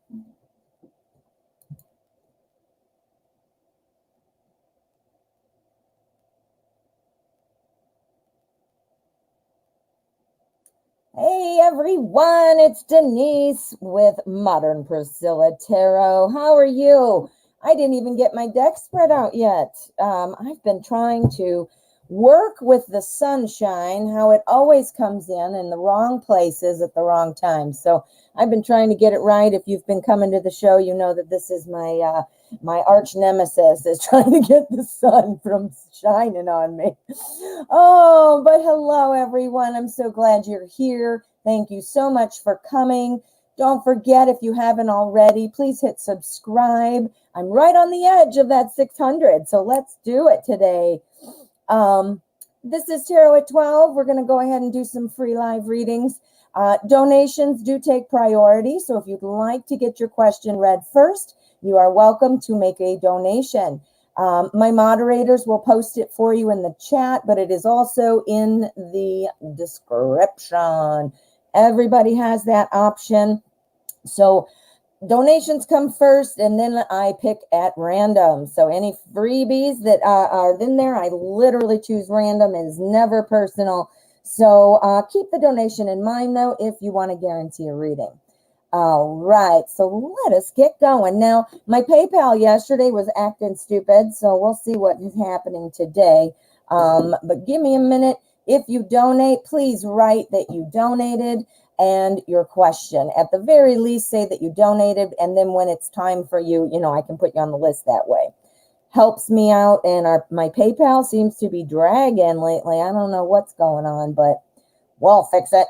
Hey everyone, it's Denise with Modern Priscilla Tarot. How are you? I didn't even get my deck spread out yet. I've been trying to work with the sunshine, how it always comes in the wrong places at the wrong time. So I've been trying to get it right. If you've been coming to the show, you know that this is my arch nemesis is trying to get the sun from shining on me. Oh, but hello, everyone. I'm so glad you're here. Thank you so much for coming. Don't forget, if you haven't already, please hit subscribe. I'm right on the edge of that 600, so let's do it today. This is Tarot at 12. We're going to go ahead and do some free live readings. Donations do take priority, so if you'd like to get your question read first, you are welcome to make a donation. My moderators will post it for you in the chat, but it is also in the description. Everybody has that option. So donations come first, and then I pick at random. So any freebies that are in there, I literally choose random. It is never personal. So keep the donation in mind, though, if you want to guarantee a reading. All right, so let us get going. Now, my PayPal yesterday was acting stupid, so we'll see what is happening today. But give me a minute. If you donate, please write that you donated and your question. At the very least, say that you donated, and then when it's time for you, I can put you on the list that way. Helps me out, and my PayPal seems to be dragging lately. I don't know what's going on, but we'll fix it.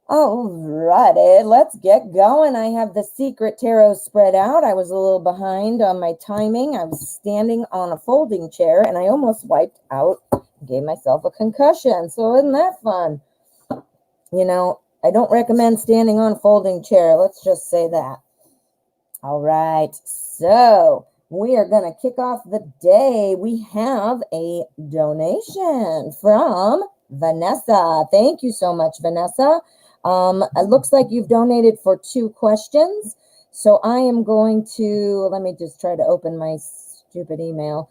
Alrighty, let's get going. I have the secret tarot spread out. I was a little behind on my timing. I was standing on a folding chair and I almost wiped out, gave myself a concussion. So isn't that fun? I don't recommend standing on a folding chair. Let's just say that. All right, so we are going to kick off the day. We have a donation from Vanessa. Thank you so much, Vanessa. It looks like you've donated for 2 questions. So I am going to, let me just try to open my stupid email.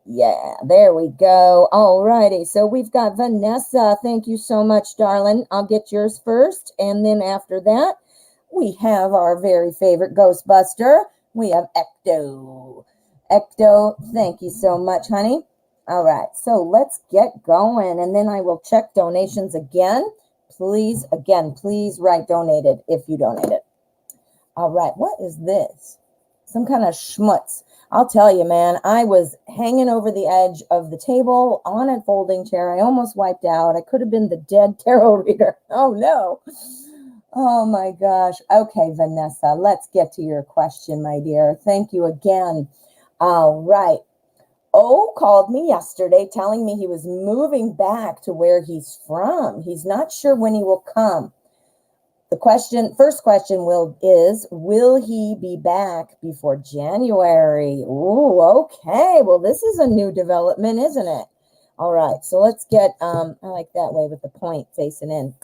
Yeah, there we go. All righty. So we've got Vanessa. Thank you so much, darling. I'll get yours first. And then after that, we have our very favorite Ghostbuster. We have Ecto. Ecto, thank you so much, honey. All right. So let's get going. And then I will check donations again. Please write donated if you donated. All right, what is this? Some kind of schmutz. I'll tell you, man, I was hanging over the edge of the table on a folding chair. I almost wiped out. I could have been the dead tarot reader. Oh, no. Oh, my gosh. Okay, Vanessa, let's get to your question, my dear. Thank you again. All right. O called me yesterday telling me he was moving back to where he's from. He's not sure when he will come. The first question is, will he be back before January? Ooh, okay. Well, this is a new development, isn't it? All right. So let's get, I like that way with the point facing in.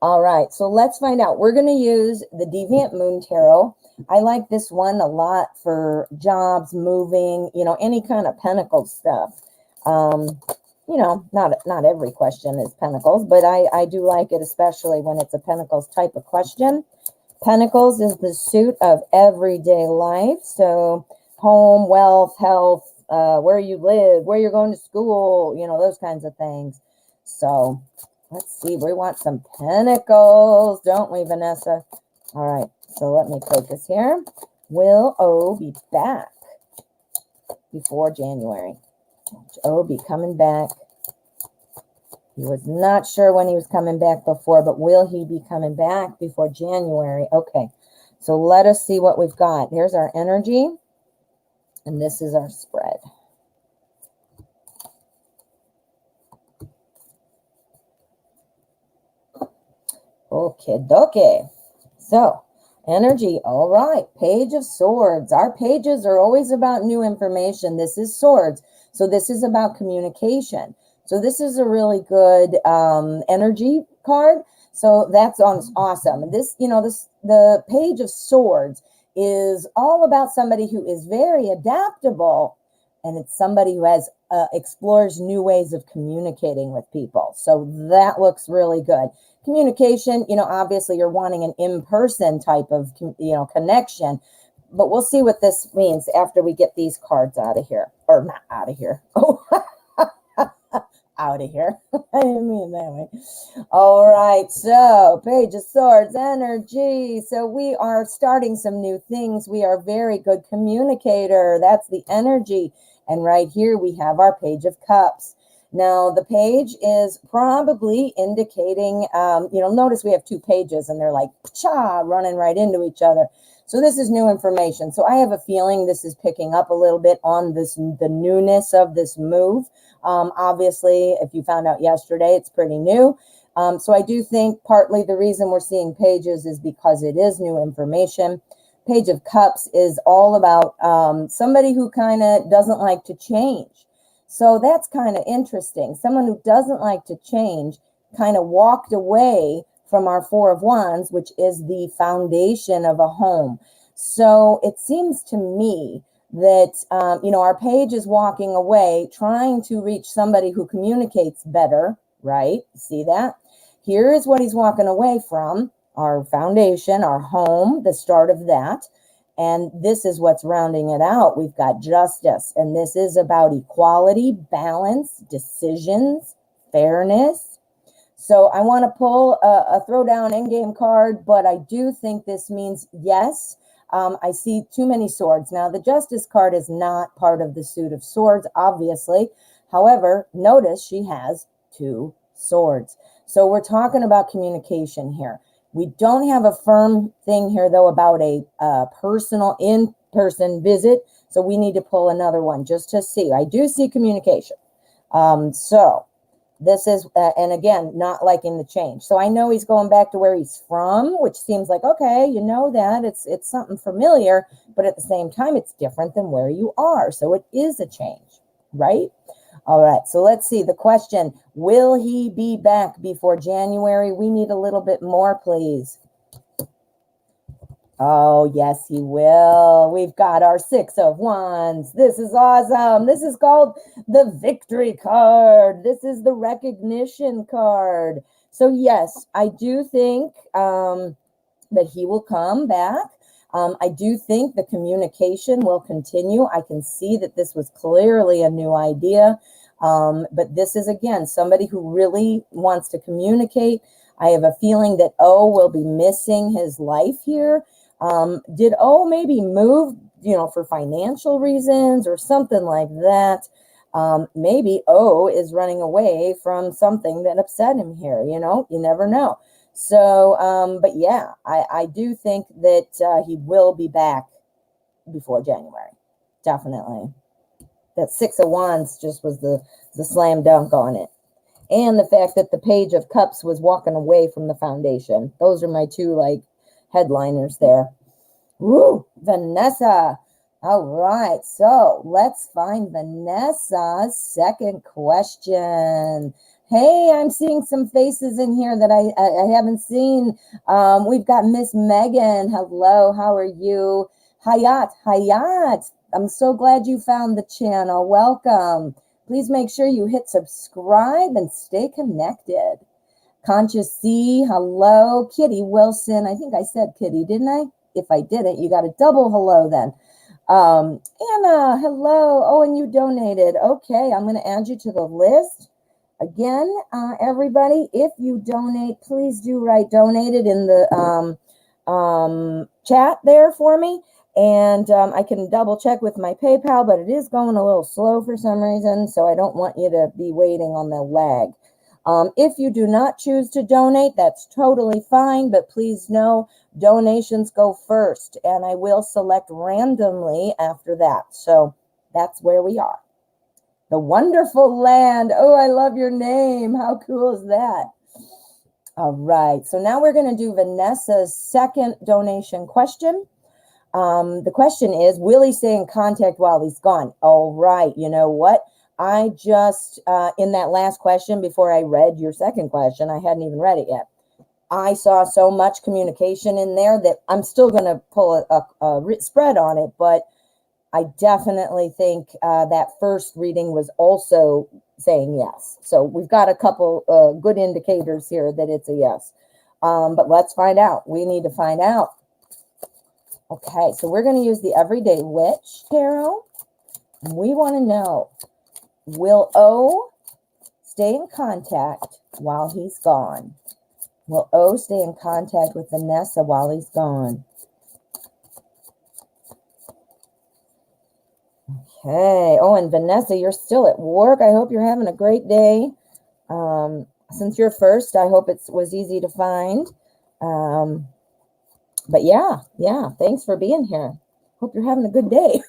All right. So let's find out. We're going to use the Deviant Moon Tarot. I like this one a lot for jobs, moving, any kind of pentacle stuff. Not every question is pentacles, but I do like it, especially when it's a pentacles type of question. Pentacles is the suit of everyday life. So home, wealth, health, where you live, where you're going to school, those kinds of things. So let's see. We want some pentacles, don't we, Vanessa? All right. So let me focus here. Will O be back before January? O be coming back? He was not sure when he was coming back before, but will he be coming back before January? Okay. So let us see what we've got. Here's our energy, and this is our spread. Okay, dokie. So energy, all right. Page of Swords. Our pages are always about new information. This is Swords. So this is about communication. So this is a really good energy card. So that's awesome. This, the Page of Swords is all about somebody who is very adaptable, and it's somebody who has explores new ways of communicating with people. So that looks really good. Communication, obviously you're wanting an in-person type of, connection, but we'll see what this means after we get these cards out of here, or not out of here. Oh, out of here. I didn't mean it that way. All right, so Page of Swords energy. So we are starting some new things. We are a very good communicator. That's the energy. And right here we have our Page of Cups. Now the page is probably indicating, notice we have two pages and they're like cha running right into each other. So this is new information. So I have a feeling this is picking up a little bit on the newness of this move. Obviously, if you found out yesterday, it's pretty new. So I do think partly the reason we're seeing pages is because it is new information. Page of Cups is all about somebody who kind of doesn't like to change. So that's kind of interesting. Someone who doesn't like to change kind of walked away from our Four of Wands, which is the foundation of a home. So it seems to me that, our page is walking away, trying to reach somebody who communicates better, right? See that? Here is what he's walking away from, our foundation, our home, the start of that. And this is what's rounding it out. We've got Justice, and this is about equality, balance, decisions, fairness. So I want to pull a throwdown endgame card, but I do think this means yes. I see too many swords. Now, the Justice card is not part of the suit of swords, obviously. However, notice she has two swords. So we're talking about communication here. We don't have a firm thing here, though, about a personal in-person visit. So we need to pull another one just to see. I do see communication. So this is, and again, not liking the change. So I know he's going back to where he's from, which seems like, okay, you know that. It's something familiar, but at the same time, it's different than where you are. So it is a change, right? All right, so let's see. The question, will he be back before January? We need a little bit more, please. Oh, yes, he will. We've got our Six of Wands. This is awesome. This is called the Victory card. This is the recognition card. So, yes, I do think that he will come back. I do think the communication will continue. I can see that this was clearly a new idea. But this is, again, somebody who really wants to communicate. I have a feeling that O will be missing his life here. Did O maybe move, for financial reasons or something like that? Maybe O is running away from something that upset him here. You never know. So, but yeah, I do think that he will be back before January. Definitely. That Six of Wands just was the slam dunk on it. And the fact that the Page of Cups was walking away from the foundation. Those are my two, headliners there. Woo, Vanessa. All right, so let's find Vanessa's second question. Hey, I'm seeing some faces in here that I haven't seen. We've got Miss Megan. Hello, how are you? Hayat. I'm so glad you found the channel. Welcome. Please make sure you hit subscribe and stay connected. Conscious C, hello. Kitty Wilson. I think I said Kitty, didn't I? If I didn't, you got a double hello then. Anna, hello. Oh, and you donated. Okay, I'm going to add you to the list. Again, everybody, if you donate, please do write donated in the chat there for me. And I can double check with my PayPal, but it is going a little slow for some reason, so I don't want you to be waiting on the lag. If you do not choose to donate, that's totally fine, but please know donations go first, and I will select randomly after that. So that's where we are. The Wonderful Land. Oh, I love your name. How cool is that? All right, so now we're going to do Vanessa's second donation question. The question is, will he stay in contact while he's gone? All right, you know what? I just, in that last question, before I read your second question, I hadn't even read it yet. I saw so much communication in there that I'm still going to pull a spread on it, but I definitely think that first reading was also saying yes. So we've got a couple good indicators here that it's a yes. But let's find out. We need to find out. Okay, so we're going to use the Everyday Witch Tarot. And we want to know, will O stay in contact while he's gone? Will O stay in contact with Vanessa while he's gone? Okay. Oh, and Vanessa, you're still at work. I hope you're having a great day. Since you're first, I hope it was easy to find. But yeah, thanks for being here. Hope you're having a good day.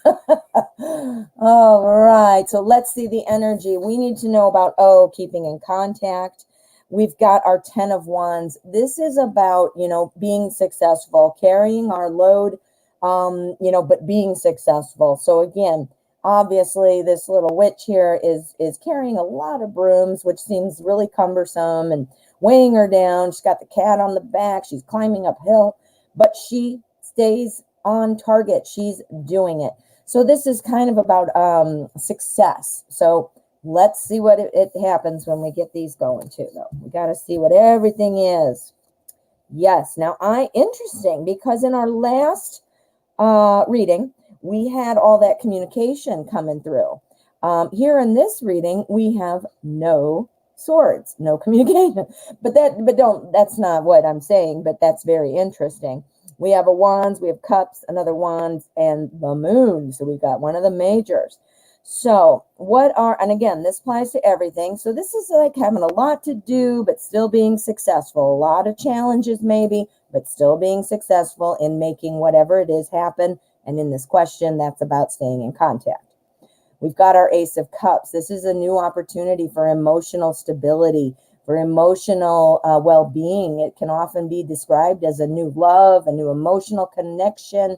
All right. So let's see the energy. We need to know about O keeping in contact. We've got our 10 of Wands. This is about, being successful, carrying our load, but being successful. So again, obviously this little witch here is carrying a lot of brooms, which seems really cumbersome and weighing her down. She's got the cat on the back. She's climbing uphill, but she stays on target. She's doing it. So this is kind of about success. So let's see what it happens when we get these going too, though. We got to see what everything is. Yes. Now, interesting, because in our last reading, we had all that communication coming through. Here in this reading, we have no swords, no communication. That's not what I'm saying, but that's very interesting. We have a wands, we have cups, another wands, and the moon. So we've got one of the majors. So and again, this applies to everything. So this is like having a lot to do, but still being successful. A lot of challenges maybe, but still being successful in making whatever it is happen. And in this question, that's about staying in contact. We've got our Ace of Cups. This is a new opportunity for emotional stability, for emotional well-being. It can often be described as a new love, a new emotional connection,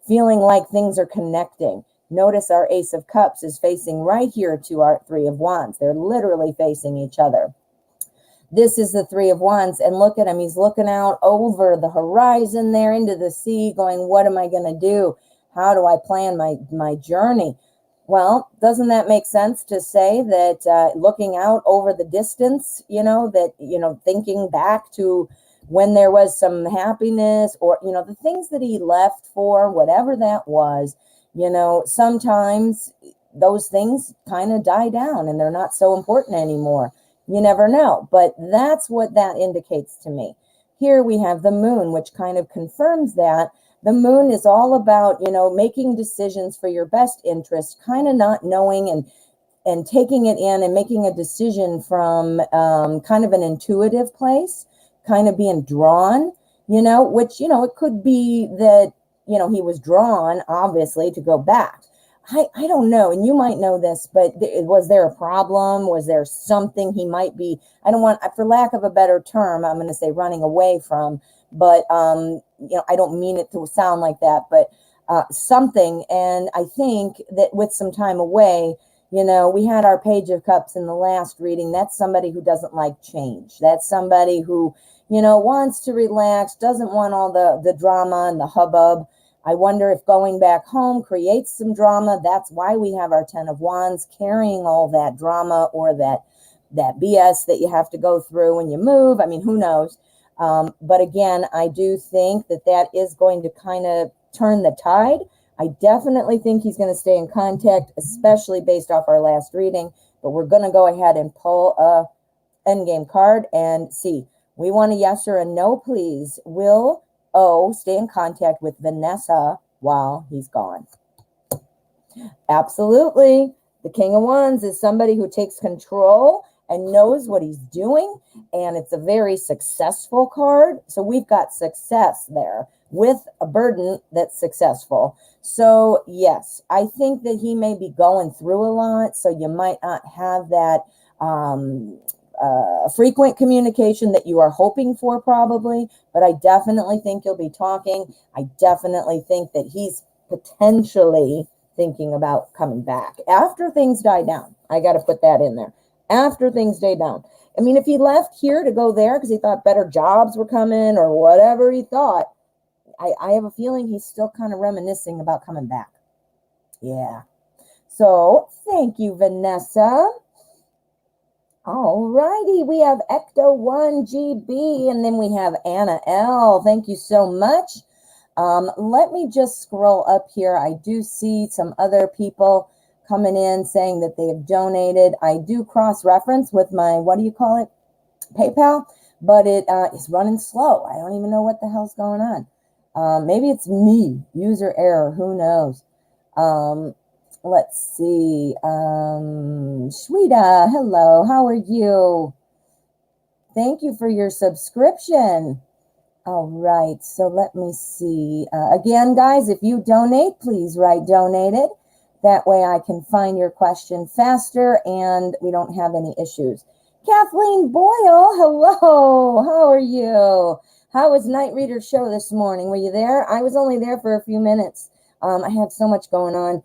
feeling like things are connecting. Notice our Ace of Cups is facing right here to our Three of Wands. They're literally facing each other. This is the Three of Wands, and look at him. He's looking out over the horizon there into the sea going, what am I going to do? How do I plan my journey? Well, doesn't that make sense to say that looking out over the distance, thinking back to when there was some happiness or, the things that he left for, whatever that was, sometimes those things kind of die down and they're not so important anymore. You never know, but that's what that indicates to me. Here we have the moon, which kind of confirms that. The moon is all about, making decisions for your best interest, kind of not knowing and taking it in and making a decision from kind of an intuitive place, kind of being drawn, which, it could be that, he was drawn, obviously, to go back. I don't know, and you might know this, but was there a problem? Was there something he might be, for lack of a better term, I'm going to say running away from, but, I don't mean it to sound like that, but something. And I think that with some time away, we had our Page of Cups in the last reading. That's somebody who doesn't like change. That's somebody who, wants to relax, doesn't want all the drama and the hubbub. I wonder if going back home creates some drama. That's why we have our 10 of Wands carrying all that drama or that BS that you have to go through when you move. I mean, who knows? But again, I do think that is going to kind of turn the tide. I definitely think he's going to stay in contact, especially based off our last reading. But we're going to go ahead and pull a endgame card and see. We want a yes or a no, please. Will O stay in contact with Vanessa while he's gone? Absolutely. The King of Wands is somebody who takes control and knows what he's doing, and it's a very successful card. So we've got success there with a burden that's successful. So yes, I think that he may be going through a lot, so you might not have that frequent communication that you are hoping for probably, but I definitely think you'll be talking. I definitely think that he's potentially thinking about coming back after things die down. I got to put that in there. After things die down. I mean, if he left here to go there because he thought better jobs were coming or whatever he thought, I have a feeling he's still kind of reminiscing about coming back. Yeah. So thank you, Vanessa. All righty. We have Ecto1GB, and then we have Anna L. Thank you so much. Let me just scroll up here. I do see some other people coming in saying that they have donated. I do cross-reference with my, what do you call it? PayPal, but it is running slow. I don't even know what the hell's going on. Maybe it's me, user error, who knows? Let's see. Shweta, hello, how are you? Thank you for your subscription. All right, so let me see. Again, guys, if you donate, please write donated. That way I can find your question faster and we don't have any issues. Kathleen Boyle, hello, how are you? How was Night Reader show this morning? Were you there? I was only there for a few minutes. I have so much going on.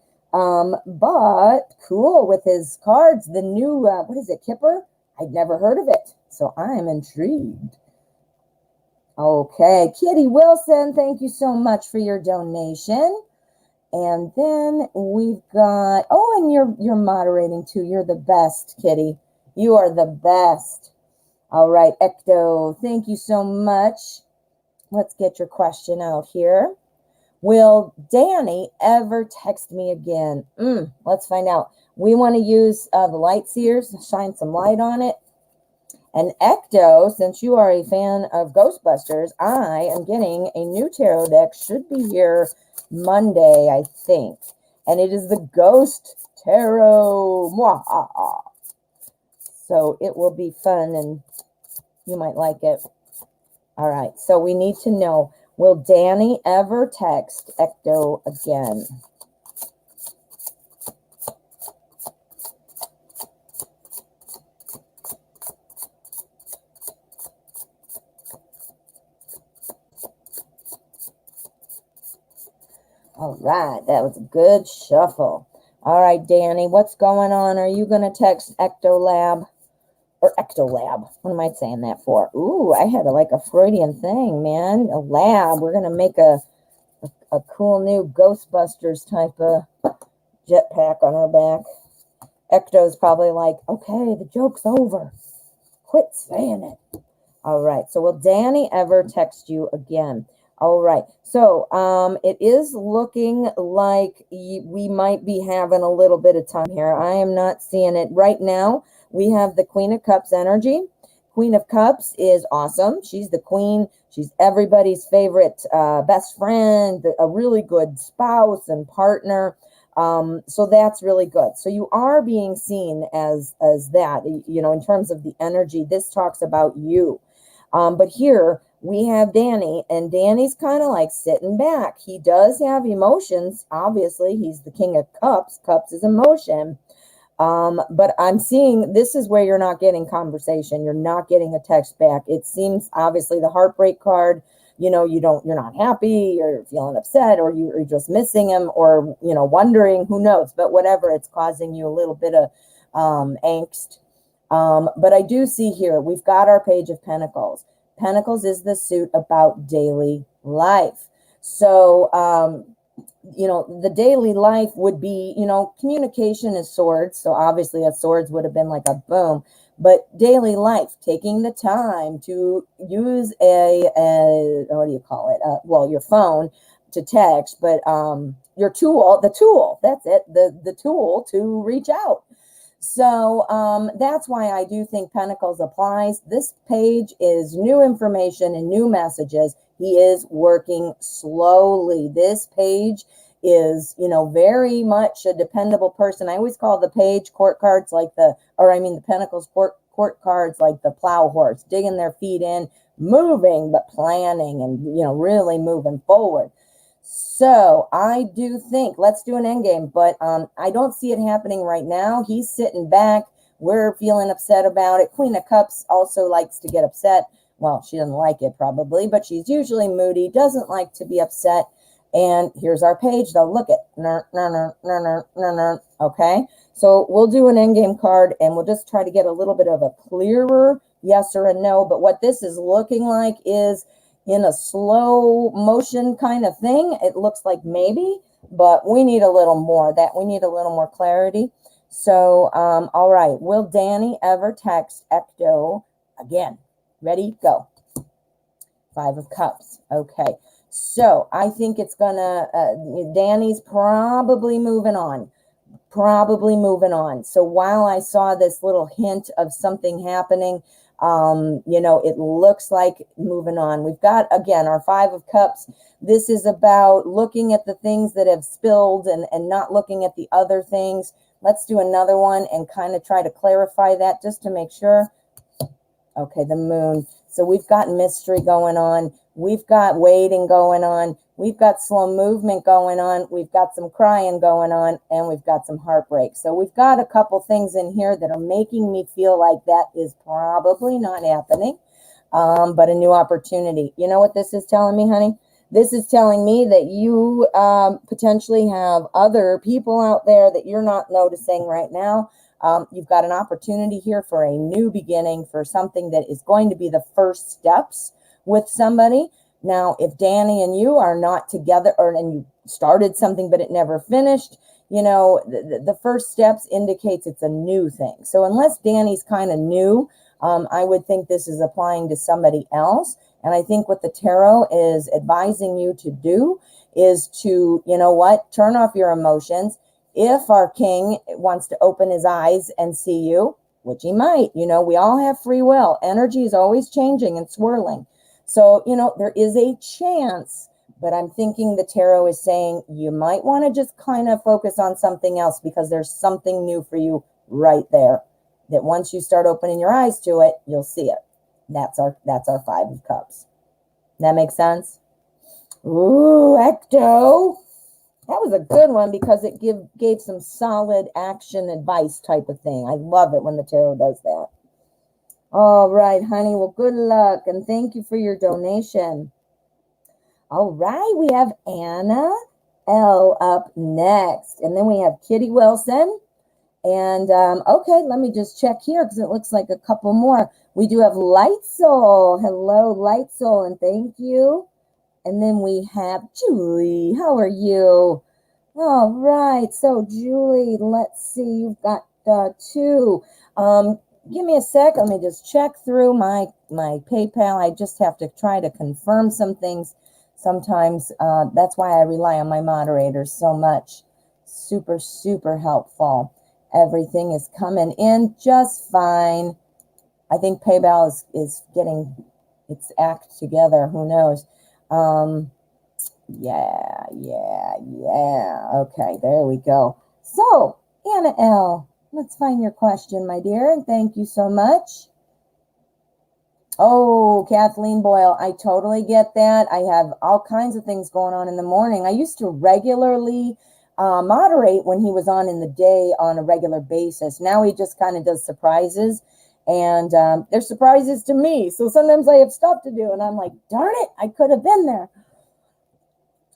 But cool with his cards, the new, what is it, Kipper? I'd never heard of it, so I'm intrigued. Okay, Kitty Wilson, thank you so much for your donation. And then we've got, oh, and you're moderating too. You're the best, Kitty. You are the best. All right, Ecto, thank you so much. Let's get your question out here. Will Danny ever text me again? Let's find out. We want to use the light seers, shine some light on it. And Ecto, since you are a fan of Ghostbusters, I am getting a new tarot deck. Should be here Monday, I think. And it is the Ghost Tarot. Mwahaha. So it will be fun and you might like it. All right, so we need to know, will Danny ever text Ecto again? All right, that was a good shuffle. All right, Danny, what's going on? Are you going to text Ectolab? Or Ectolab. What am I saying that for? Ooh, I had like a Freudian thing, man. A lab. We're going to make a cool new Ghostbusters type of jetpack on our back. Ecto's probably like, okay, the joke's over. Quit saying it. All right, so will Danny ever text you again? All right, so it is looking like we might be having a little bit of time here. I am not seeing it right now. We have the Queen of Cups energy. Queen of Cups is awesome. She's the queen. She's everybody's favorite best friend, a really good spouse and partner. So that's really good. So you are being seen as that, you know, in terms of the energy. This talks about you. But here we have Danny, and Danny's kind of like sitting back. He does have emotions. Obviously, he's the King of Cups. Cups is emotion. But I'm seeing this is where you're not getting conversation. You're not getting a text back. It seems obviously the heartbreak card, you know, you're not happy, you're feeling upset, or you're just missing him, or, you know, wondering, who knows, but whatever, it's causing you a little bit of, angst. But I do see here, we've got our Page of Pentacles. Pentacles is the suit about daily life. So, you know, the daily life would be, you know, communication is swords. So obviously a swords would have been like a boom, but daily life, taking the time to use a what do you call it? Well, your phone to text, but your tool, that's it, the tool to reach out. So that's why I do think Pentacles applies. This page is new information and new messages. He is working slowly. This page is, you know, very much a dependable person. I always call the page court cards like the Pentacles court cards like the plow horse, digging their feet in, moving, but planning and, you know, really moving forward. So I do think, let's do an endgame, but I don't see it happening right now. He's sitting back. We're feeling upset about it. Queen of Cups also likes to get upset. Well, she doesn't like it probably, but she's usually moody, doesn't like to be upset. And here's our page, though. Look at, okay? So we'll do an endgame card, and we'll just try to get a little bit of a clearer yes or a no. But what this is looking like is in a slow motion kind of thing. It looks like maybe, but we need a little more. We need a little more clarity. So, all right. Will Danny ever text Ecto again? Ready? Go. 5 of Cups. Okay. So I think it's gonna, Danny's probably moving on. So while I saw this little hint of something happening, it looks like moving on. We've got, again, our 5 of Cups. This is about looking at the things that have spilled and not looking at the other things. Let's do another one and kind of try to clarify that just to make sure. Okay, the Moon. So we've got mystery going on. We've got waiting going on. We've got slow movement going on. We've got some crying going on. And we've got some heartbreak. So we've got a couple things in here that are making me feel like that is probably not happening, but a new opportunity. You know what this is telling me, honey? This is telling me that you potentially have other people out there that you're not noticing right now. You've got an opportunity here for a new beginning, for something that is going to be the first steps with somebody. Now, if Danny and you are not together, and you started something but it never finished, the first steps indicates it's a new thing. So unless Danny's kind of new, I would think this is applying to somebody else. And I think what the tarot is advising you to do is to, turn off your emotions. If our king wants to open his eyes and see you, which he might, we all have free will. Energy is always changing and swirling. So, there is a chance, but I'm thinking the tarot is saying you might want to just kind of focus on something else because there's something new for you right there that once you start opening your eyes to it, you'll see it. That's our 5 of Cups. That makes sense? Ooh, Ecto. That was a good one because it gave some solid action advice type of thing. I love it when the tarot does that. All right, honey. Well, good luck, and thank you for your donation. All right, we have Anna L up next, and then we have Kitty Wilson. And, okay, let me just check here because it looks like a couple more. We do have Light Soul. Hello, Light Soul, and thank you. And then we have Julie. How are you? All right. So, Julie, let's see. You've got 2. Give me a sec. Let me just check through my PayPal. I just have to try to confirm some things. Sometimes that's why I rely on my moderators so much. Super, super helpful. Everything is coming in just fine. I think PayPal is getting its act together. Who knows? Yeah. Okay, there we go. So, Anna L., let's find your question, my dear, and thank you so much. Oh, Kathleen Boyle, I totally get that. I have all kinds of things going on in the morning. I used to regularly moderate when he was on in the day on a regular basis. Now he just kind of does surprises, and they're surprises to me. So sometimes I have stuff to do, and I'm like, darn it, I could have been there.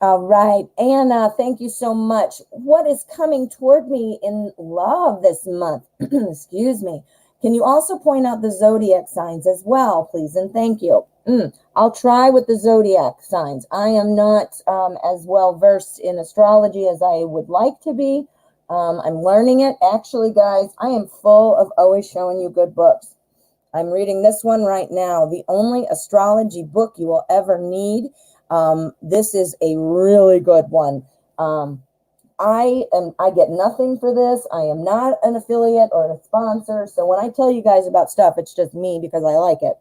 All right, Anna, thank you so much. What is coming toward me in love this month? Excuse me. Can you also point out the zodiac signs as well, please? And thank you. I'll try with the zodiac signs. I am not as well versed in astrology as I would like to be. I'm learning it. Actually, guys, I am full of always showing you good books. I'm reading this one right now, The Only Astrology Book You Will Ever Need. This is a really good one. I get nothing for this. I am not an affiliate or a sponsor. So when I tell you guys about stuff, it's just me because I like it.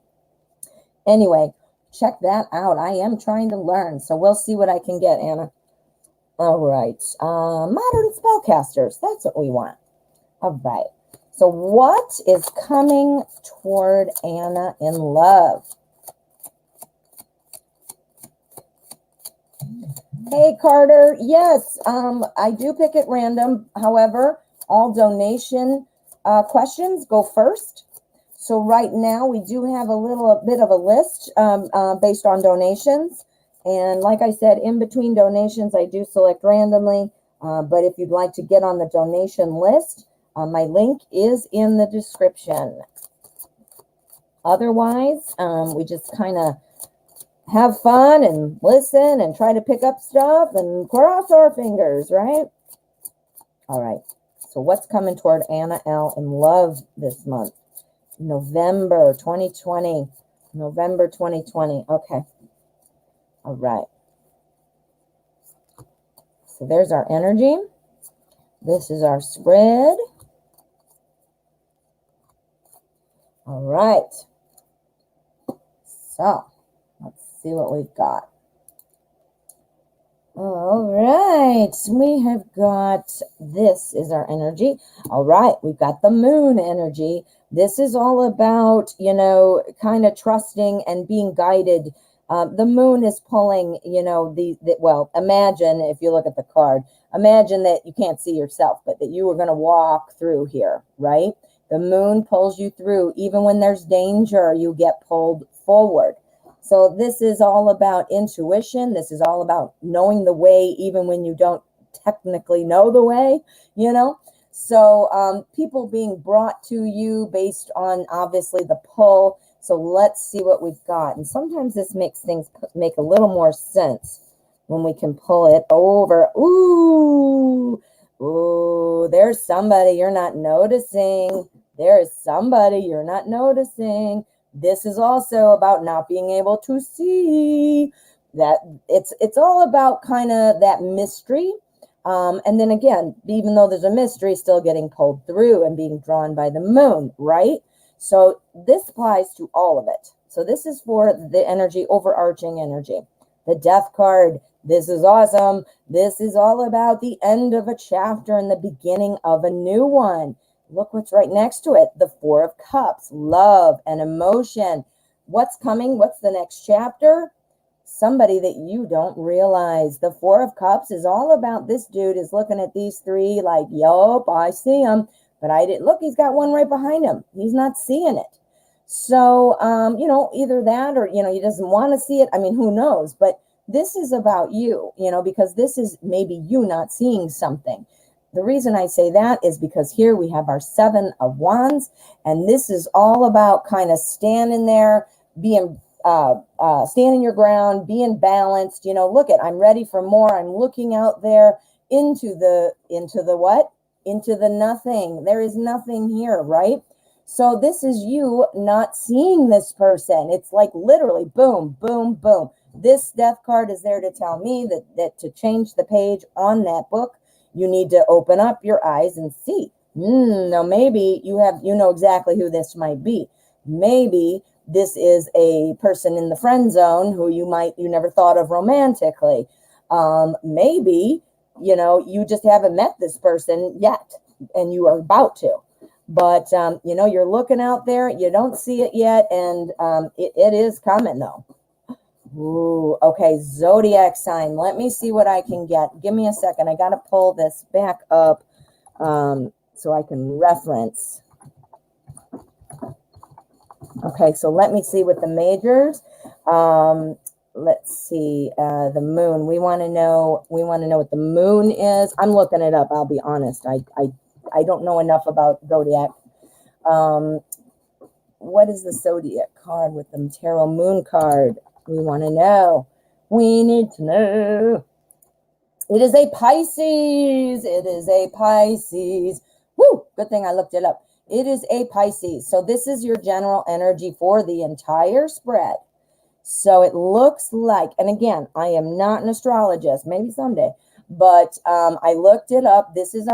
Anyway, check that out. I am trying to learn. So we'll see what I can get, Anna. All right. Modern spellcasters. That's what we want. All right. So what is coming toward Anna in love? Hey, Carter. Yes, I do pick at random. However, all donation questions go first. So right now we do have a bit of a list based on donations. And like I said, in between donations, I do select randomly. But if you'd like to get on the donation list, my link is in the description. Otherwise, we just kind of have fun and listen and try to pick up stuff and cross our fingers, right? All right. So what's coming toward Anna L. in love this month? November 2020. November 2020. Okay. All right. So there's our energy. This is our spread. All right. So let's see what we've got. All right, we have got, this is our energy. All right, we've got the moon energy. This is all about, you know, kind of trusting and being guided. The moon is pulling, you know, well, imagine if you look at the card, imagine that you can't see yourself, but that you were going to walk through here, right? The moon pulls you through. Even when there's danger, you get pulled forward. So this is all about intuition. This is all about knowing the way, even when you don't technically know the way, you know. So people being brought to you based on, obviously, the pull. So let's see what we've got. And sometimes this makes things make a little more sense when we can pull it over. Ooh, ooh, there's somebody you're not noticing. There is somebody you're not noticing. This is also about not being able to see. That it's all about kind of that mystery. And then again, even though there's a mystery, still getting pulled through and being drawn by the moon, right? So this applies to all of it. So this is for the energy, overarching energy. The death card, this is awesome. This is all about the end of a chapter and the beginning of a new one. Look what's right next to it. The Four of Cups, love and emotion. What's coming? What's the next chapter? Somebody that you don't realize. The Four of Cups is all about, this dude is looking at these three like, yup, I see him. But I didn't look, he's got one right behind him. He's not seeing it. So, you know, either that or, you know, he doesn't want to see it. I mean, who knows? But this is about you, you know, because this is maybe you not seeing something. The reason I say that is because here we have our Seven of Wands, and this is all about kind of standing there, being standing your ground, being balanced. You know, look at, I'm ready for more. I'm looking out there into the what? Into the nothing. There is nothing here, right? So this is you not seeing this person. It's like literally boom, boom, boom. This death card is there to tell me that to change the page on that book, you need to open up your eyes and see. Now maybe you know exactly who this might be. Maybe this is a person in the friend zone who you never thought of romantically. Maybe, you know, you just haven't met this person yet and you are about to. But, you know, you're looking out there, you don't see it yet, and it is coming though. Ooh, okay, zodiac sign. Let me see what I can get. Give me a second. I got to pull this back up so I can reference. Okay, so let me see with the majors. Let's see, the moon. We want to know what the moon is. I'm looking it up, I'll be honest. I don't know enough about zodiac. What is the zodiac card with the tarot moon card? We want to know. We need to know. It is a Pisces. It is a Pisces. Woo! Good thing I looked it up. It is a Pisces. So this is your general energy for the entire spread. So it looks like, and again, I am not an astrologist, maybe someday, but I looked it up. This is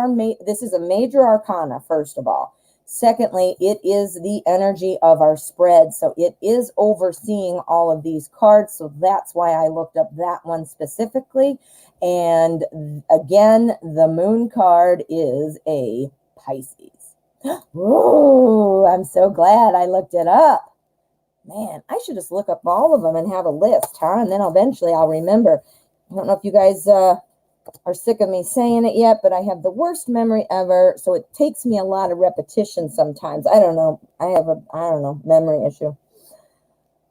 this is a major arcana, first of all. Secondly, it is the energy of our spread. So it is overseeing all of these cards. So that's why I looked up that one specifically. And again, the moon card is a Pisces. Ooh, I'm so glad I looked it up. Man, I should just look up all of them and have a list, huh? And then eventually I'll remember. I don't know if you guys are sick of me saying it yet, but I have the worst memory ever. So it takes me a lot of repetition sometimes. I don't know. I have memory issue.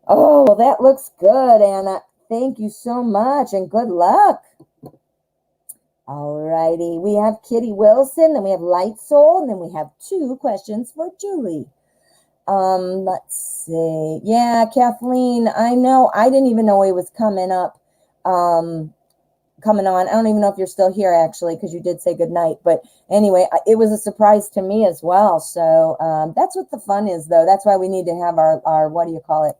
Oh, that looks good, Anna. Thank you so much and good luck. All righty. We have Kitty Wilson, then we have Light Soul, and then we have 2 questions for Julie. Let's see. Yeah, Kathleen, I know. I didn't even know it was coming up, coming on. I don't even know if you're still here, actually, because you did say good night. But anyway, it was a surprise to me as well. So that's what the fun is, though. That's why we need to have our what do you call it,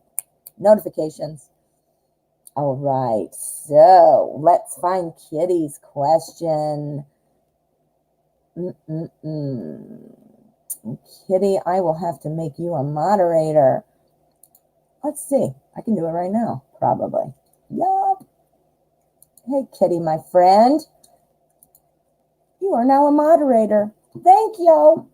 notifications. All right, so let's find Kitty's question. Kitty, I will have to make you a moderator. Let's see. I can do it right now, probably. Yup. Hey, Kitty, my friend. You are now a moderator. Thank you.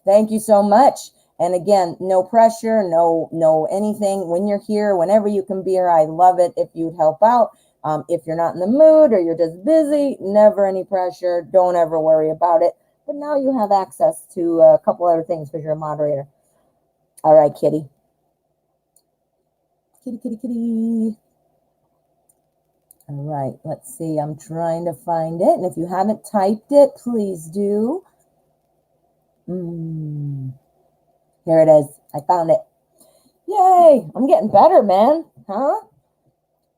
Thank you so much. And again, no pressure, no anything. When you're here, whenever you can be here, I love it if you'd help out. If you're not in the mood or you're just busy, never any pressure. Don't ever worry about it. But now you have access to a couple other things because you're a moderator. All right, Kitty. Kitty, kitty, kitty. All right, let's see. I'm trying to find it. And if you haven't typed it, please do. Here it is. I found it. Yay! I'm getting better, man. Huh?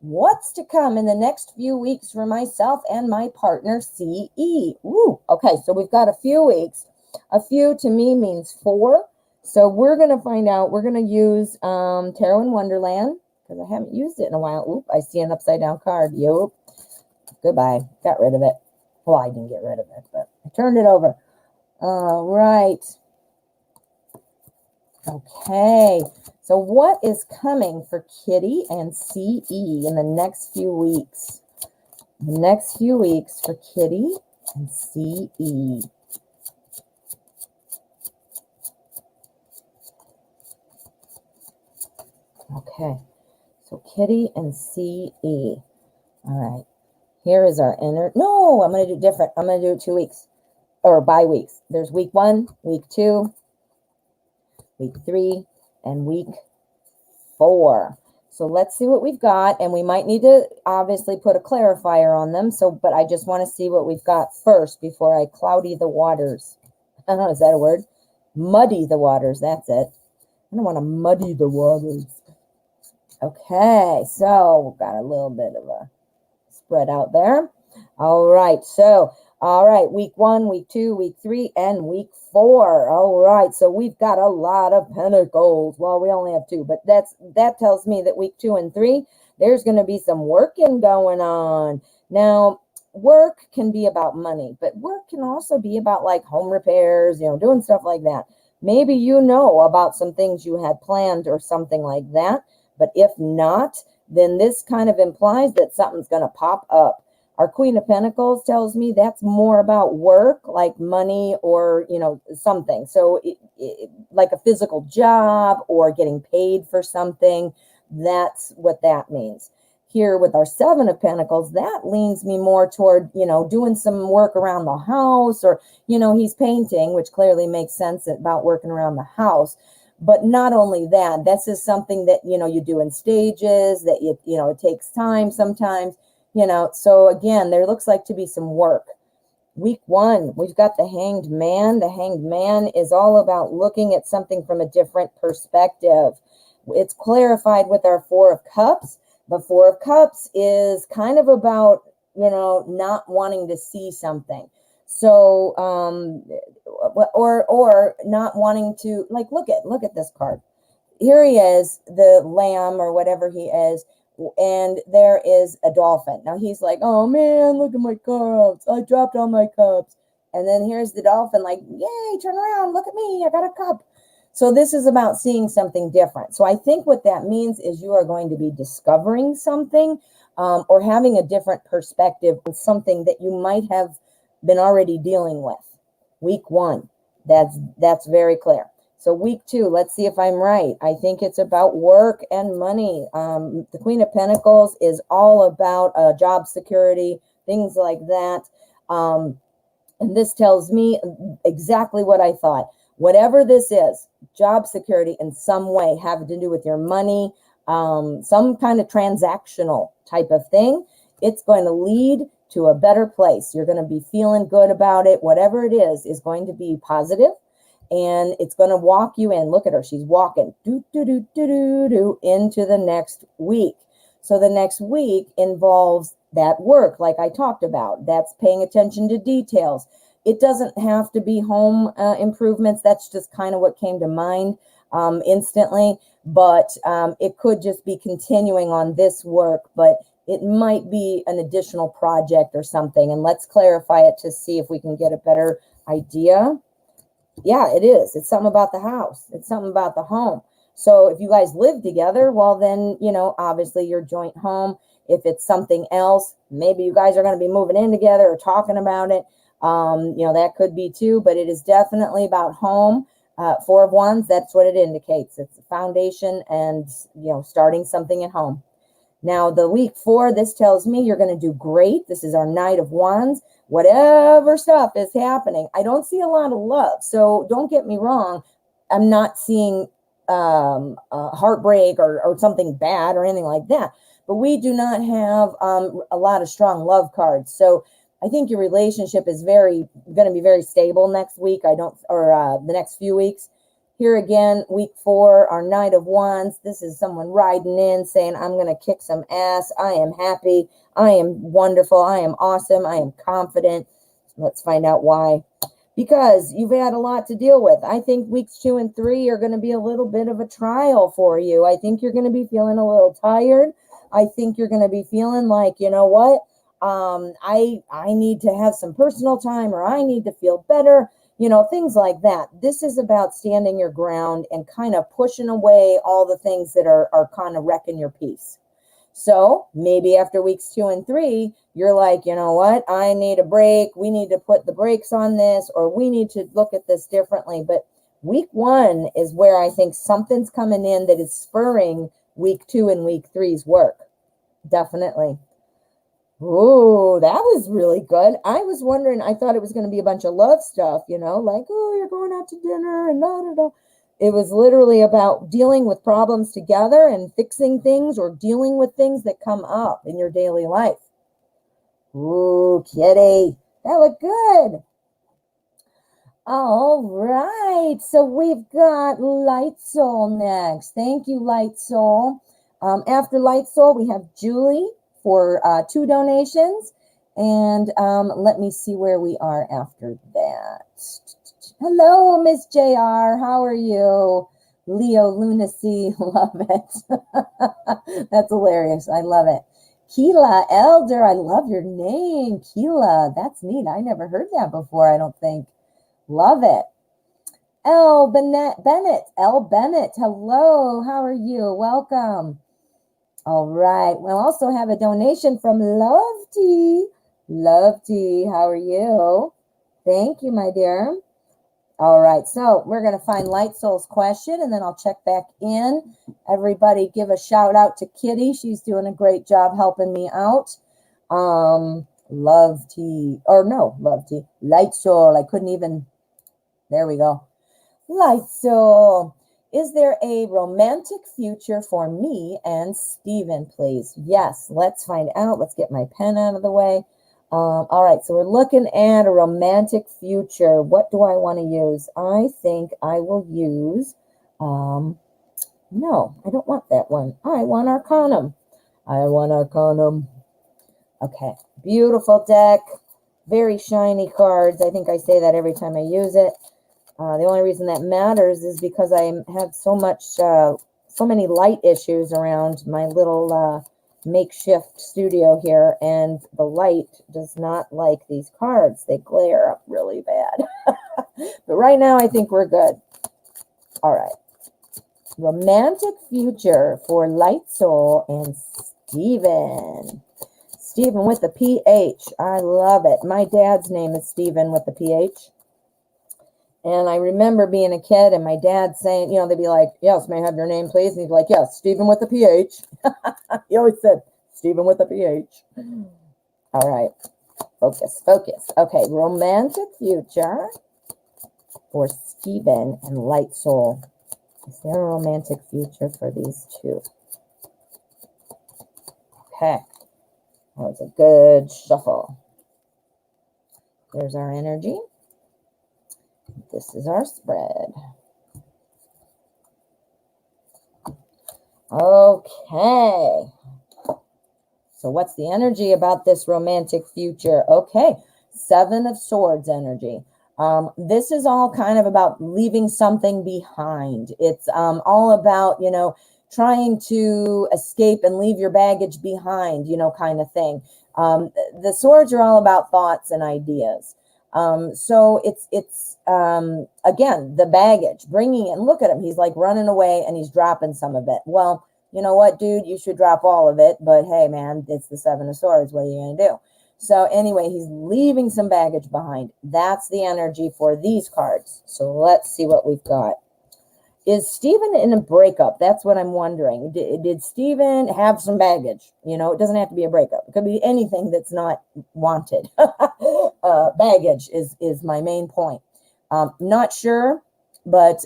What's to come in the next few weeks for myself and my partner, CE? Ooh, okay, so we've got a few weeks. A few to me means 4. So we're going to find out. We're going to use Tarot in Wonderland because I haven't used it in a while. Oop, I see an upside down card. Yup. Goodbye. Got rid of it. Well, I didn't get rid of it, but I turned it over. All right. Okay, so what is coming for Kitty and CE in the next few weeks? The next few weeks for Kitty and CE. Okay, so Kitty and CE. All right, here is our inner. No, I'm going to do different. I'm going to do it 2 weeks or by weeks. There's week 1, week 2, week 3, and week 4. So let's see what we've got, and we might need to obviously put a clarifier on them. So, but I just want to see what we've got first before I cloudy the waters. I don't know, is that a word? Muddy the waters, that's it. I don't want to muddy the waters. Okay, so we've got a little bit of a spread out there. All right, so all right, week 1, week 2, week 3, and week 4. All right, so we've got a lot of pentacles. Well, we only have 2, but that tells me that week 2 and 3, there's going to be some working going on. Now, work can be about money, but work can also be about like home repairs, doing stuff like that. Maybe you know about some things you had planned or something like that, but if not, then this kind of implies that something's going to pop up. Our Queen of Pentacles tells me that's more about work, like money or, something. So like a physical job or getting paid for something. That's what that means. Here with our 7 of Pentacles, that leans me more toward, doing some work around the house or, he's painting, which clearly makes sense about working around the house. But not only that, this is something that, you do in stages, that, it takes time sometimes. So again, there looks like to be some work. Week 1, we've got the Hanged Man. The Hanged Man is all about looking at something from a different perspective. It's clarified with our 4 of Cups. The 4 of Cups is kind of about, not wanting to see something. So, or not wanting to, like, look at this card. Here he is, the lamb or whatever he is. And there is a dolphin. Now he's like, oh man, look at my cups. I dropped all my cups. And then here's the dolphin like, yay, turn around, look at me, I got a cup. So this is about seeing something different. So I think what that means is you are going to be discovering something or having a different perspective on something that you might have been already dealing with. Week 1, that's very clear. So week 2, let's see if I'm right. I think it's about work and money. The Queen of Pentacles is all about job security, things like that. And this tells me exactly what I thought. Whatever this is, job security in some way having to do with your money, some kind of transactional type of thing, it's going to lead to a better place. You're going to be feeling good about it. Whatever it is going to be positive. and it's going to walk you in. Look at her. She's walking into the next week. So the next week involves that work, like I talked about. That's paying attention to details. It doesn't have to be home improvements. That's just kind of what came to mind instantly. But it could just be continuing on this work, but it might be an additional project or something. And let's clarify it to see if we can get a better idea. Yeah, it is. It's something about the house. It's something about the home. So if you guys live together, well, then, obviously your joint home. If it's something else, maybe you guys are going to be moving in together or talking about it. That could be too, but it is definitely about home. Four of Wands, that's what it indicates. It's a foundation and, starting something at home. Now, the week 4, this tells me you're going to do great. This is our Knight of Wands. Whatever stuff is happening, I don't see a lot of love. So don't get me wrong. I'm not seeing heartbreak or something bad or anything like that. But we do not have a lot of strong love cards. So I think your relationship is going to be very stable next week. The next few weeks. Here again, week 4, our Knight of Wands. This is someone riding in saying, I'm going to kick some ass. I am happy. I am wonderful. I am awesome. I am confident. Let's find out why. Because you've had a lot to deal with. I think weeks 2 and 3 are going to be a little bit of a trial for you. I think you're going to be feeling a little tired. I think you're going to be feeling like, you know what? I need to have some personal time, or I need to feel better. Things like that. This is about standing your ground and kind of pushing away all the things that are kind of wrecking your peace. So maybe after weeks 2 and 3, you're like, you know what? I need a break. We need to put the brakes on this, or we need to look at this differently. But week 1 is where I think something's coming in that is spurring week 2 and week 3's work. Definitely. Oh, that was really good. I was wondering, I thought it was going to be a bunch of love stuff, like, oh, you're going out to dinner and da, da, da. It was literally about dealing with problems together and fixing things, or dealing with things that come up in your daily life. Ooh, kitty, that looked good. All right, so we've got Light Soul next. Thank you, Light Soul. After Light Soul, we have Julie for 2 donations. And let me see where we are after that. Hello, Miss JR. How are you? Leo Lunacy. Love it. That's hilarious. I love it. Keela Elder. I love your name. Keela. That's neat. I never heard that before, I don't think. Love it. L. Bennett. L. Bennett. Hello. How are you? Welcome. All right. We'll also have a donation from Love Tea. Love Tea, how are you? Thank you, my dear. All right. So we're going to find Light Soul's question, and then I'll check back in. Everybody give a shout out to Kitty. She's doing a great job helping me out. Love Tea. Light Soul. I couldn't even. There we go. Light Soul. Is there a romantic future for me and Steven, please? Yes, let's find out. Let's get my pen out of the way. All right, so we're looking at a romantic future. What do I want to use? I think I will use, no, I don't want that one. I want Arcanum. Okay, beautiful deck. Very shiny cards. I think I say that every time I use it. The only reason that matters is because I have so many light issues around my little makeshift studio here, and the light does not like these cards. They glare up really bad. But right now, I think we're good. All right. Romantic future for Light Soul and Steven. Steven with the PH. I love it. My dad's name is Steven with the PH. And I remember being a kid and my dad saying, they'd be like, yes, may I have your name, please? And he'd be like, yes, Stephen with the PH. He always said, Stephen with the PH. All right. Focus. Okay. Romantic future for Stephen and Light Soul. Is there a romantic future for these two? Okay. That was a good shuffle. There's our energy. This is our spread. Okay. So what's the energy about this romantic future? Okay. 7 of Swords energy. This is all kind of about leaving something behind. It's all about, trying to escape and leave your baggage behind, kind of thing. The swords are all about thoughts and ideas. So it's again, the baggage, bringing it. Look at him. He's like running away and he's dropping some of it. Well, you know what, dude? You should drop all of it. But hey, man, it's the 7 of Swords. What are you going to do? So anyway, he's leaving some baggage behind. That's the energy for these cards. So let's see what we've got. Is Stephen in a breakup? That's what I'm wondering. Did Stephen have some baggage? It doesn't have to be a breakup. It could be anything that's not wanted. Baggage is my main point. Not sure, but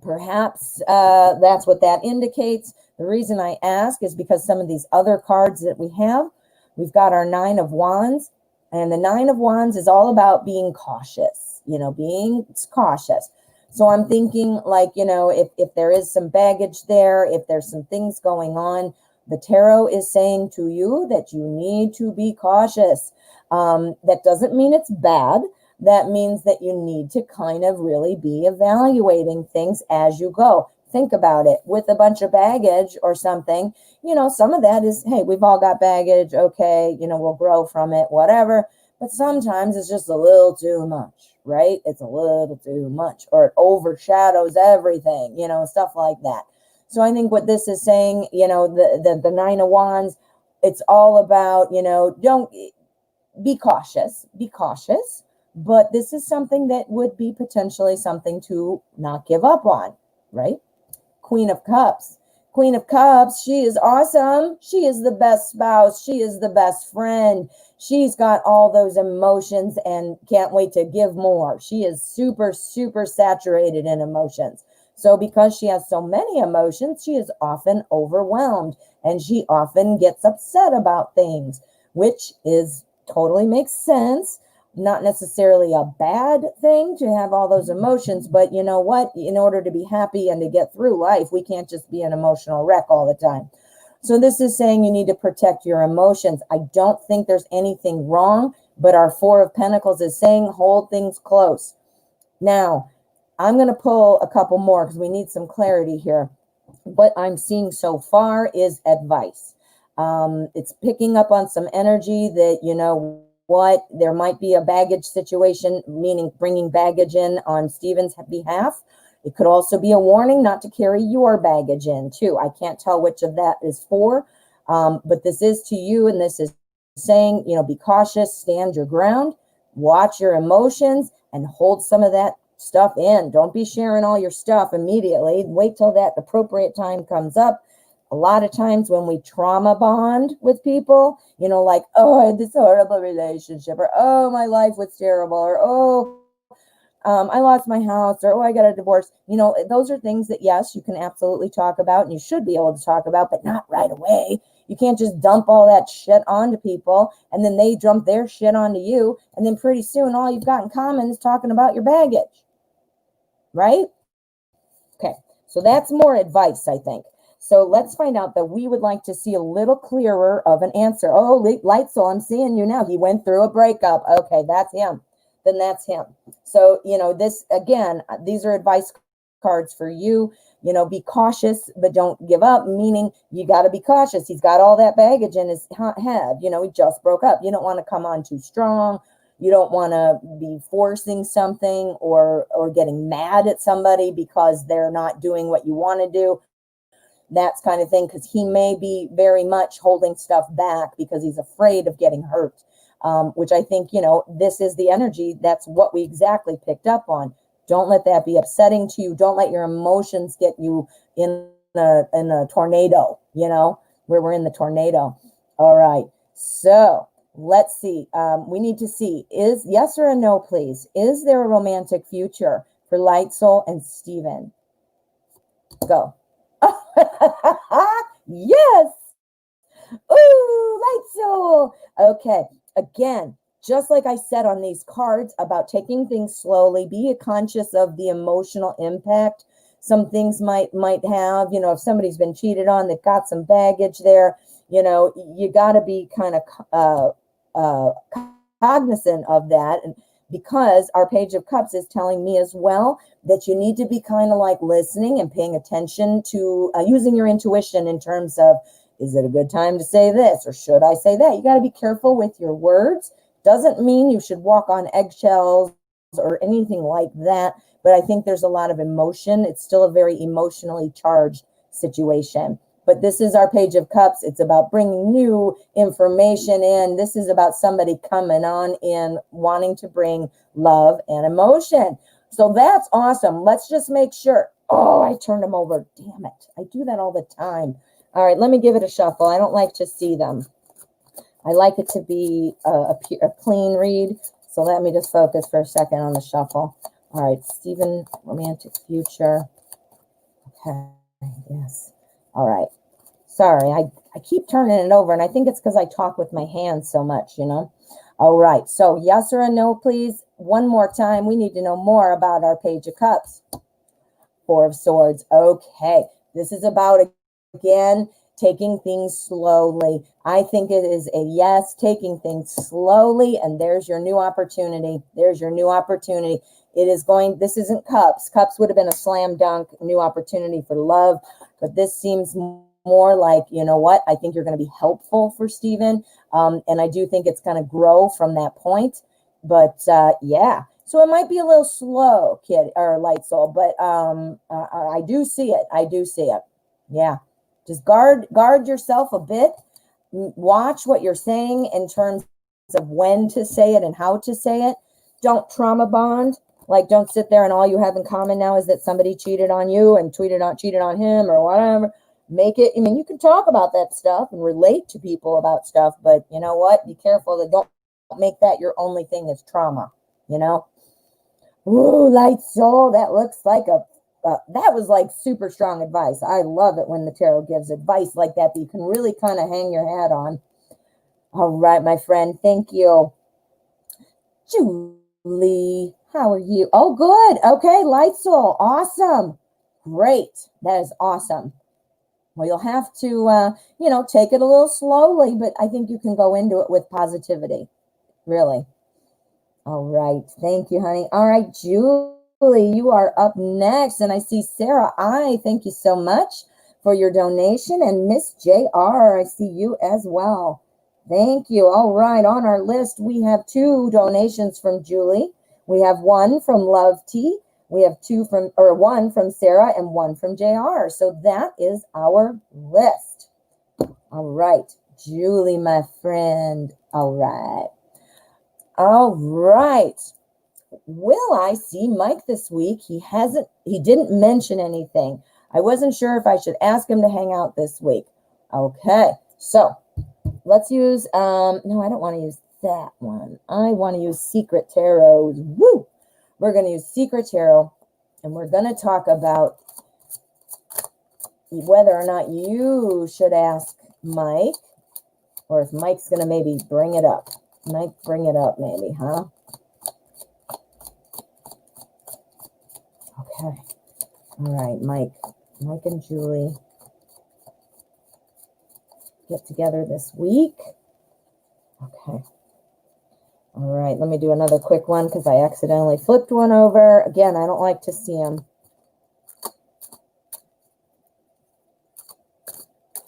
perhaps that's what that indicates. The reason I ask is because some of these other cards that we have, we've got our 9 of Wands, and the 9 of Wands is all about being cautious, being cautious. So I'm thinking like, if there is some baggage there, if there's some things going on, the tarot is saying to you that you need to be cautious. That doesn't mean it's bad. That means that you need to kind of really be evaluating things as you go. Think about it. With a bunch of baggage or something, some of that is, hey, we've all got baggage. Okay, we'll grow from it, whatever. But sometimes it's just a little too much, right? It's a little too much, or it overshadows everything, stuff like that. So I think what this is saying, the 9 of Wands, it's all about, don't be cautious, but this is something that would be potentially something to not give up on, right? Queen of Cups. Queen of Cups, she is awesome. She is the best spouse. She is the best friend. She's got all those emotions and can't wait to give more. She is super, super saturated in emotions. So because she has so many emotions, she is often overwhelmed and she often gets upset about things, which is totally makes sense. Not necessarily a bad thing to have all those emotions, but you know what? In order to be happy and to get through life, we can't just be an emotional wreck all the time. So this is saying you need to protect your emotions. I don't think there's anything wrong, but our 4 of Pentacles is saying hold things close. Now, I'm going to pull a couple more because we need some clarity here. What I'm seeing so far is advice. It's picking up on some energy that, there might be a baggage situation, meaning bringing baggage in on Stephen's behalf. It could also be a warning not to carry your baggage in too. I can't tell which of that is for, but this is to you, and this is saying, be cautious, stand your ground, watch your emotions, and hold some of that stuff in. Don't be sharing all your stuff immediately. Wait till that appropriate time comes up. A lot of times when we trauma bond with people, like, oh, I had this horrible relationship, or oh, my life was terrible, or oh, I lost my house, or oh, I got a divorce. Those are things that, yes, you can absolutely talk about and you should be able to talk about, but not right away. You can't just dump all that shit onto people and then they dump their shit onto you. And then pretty soon all you've got in common is talking about your baggage, right? Okay, so that's more advice, I think. So let's find out that we would like to see a little clearer of an answer. Oh, Light Soul, I'm seeing you now. He went through a breakup. Okay, that's him. Then that's him. So, this, again, these are advice cards for you. Be cautious, but don't give up, meaning you got to be cautious. He's got all that baggage in his head. He just broke up. You don't want to come on too strong. You don't want to be forcing something or getting mad at somebody because they're not doing what you want to do. That's kind of thing, because he may be very much holding stuff back because he's afraid of getting hurt, which I think, this is the energy. That's what we exactly picked up on. Don't let that be upsetting to you. Don't let your emotions get you in a tornado, where we're in the tornado. All right. So let's see. We need to see, is yes or a no, please. Is there a romantic future for Light Soul and Stephen? Go. Yes. Ooh, Light Soul. Okay. Again, just like I said on these cards about taking things slowly, be conscious of the emotional impact some things might have. If somebody's been cheated on, they've got some baggage there. You got to be kind of cognizant of that. And because our Page of Cups is telling me as well that you need to be kind of like listening and paying attention to using your intuition in terms of, is it a good time to say this or should I say that? You got to be careful with your words. Doesn't mean you should walk on eggshells or anything like that, but I think there's a lot of emotion. It's still a very emotionally charged situation. But this is our Page of Cups. It's about bringing new information in. This is about somebody coming on in, wanting to bring love and emotion. So that's awesome. Let's just make sure. Oh, I turned them over. Damn it. I do that all the time. All right, let me give it a shuffle. I don't like to see them. I like it to be a clean read. So let me just focus for a second on the shuffle. All right, Stephen, romantic future. Okay, yes. All right. Sorry, I keep turning it over, and I think it's because I talk with my hands so much, All right, so yes or a no, please. One more time. We need to know more about our Page of Cups. Four of Swords. Okay, this is about, again, taking things slowly. I think it is a yes, taking things slowly, and there's your new opportunity. There's your new opportunity. This isn't Cups. Cups would have been a slam dunk, new opportunity for love, but this seems more like, you know what, I think you're going to be helpful for Stephen, and I do think it's going to grow from that point, but yeah. So it might be a little slow, kid, or light soul, but I do see it. I do see it. Yeah. Just guard yourself a bit. Watch what you're saying in terms of when to say it and how to say it. Don't trauma bond. Like, don't sit there and all you have in common now is that somebody cheated on you and cheated on him or whatever. Make it, you can talk about that stuff and relate to people about stuff, but you know what? Be careful that don't make that your only thing is trauma, Ooh, light soul, that looks like that was like super strong advice. I love it when the tarot gives advice like that you can really kind of hang your hat on. All right, my friend. Thank you. Julie, how are you? Oh, good. Okay, light soul. Awesome. Great. That is awesome. Well, you'll have to, take it a little slowly, but I think you can go into it with positivity. Really. All right. Thank you, honey. All right, Julie, you are up next. And I see Sarah. Thank you so much for your donation. And Miss JR, I see you as well. Thank you. All right. On our list, we have 2 donations from Julie. We have one from Love T. We have one from Sarah and one from JR. So that is our list. All right. Julie, my friend. All right. All right. Will I see Mike this week? He didn't mention anything. I wasn't sure if I should ask him to hang out this week. Okay. So let's use, no, I don't want to use that one. I want to use Secret Tarot. Woo! We're going to use Secret Tarot, and we're going to talk about whether or not you should ask Mike, or if Mike's going to maybe bring it up. Mike, bring it up maybe, huh? Okay. All right, Mike and Julie get together this week. Okay. All right, let me do another quick one because I accidentally flipped one over. Again, I don't like to see them.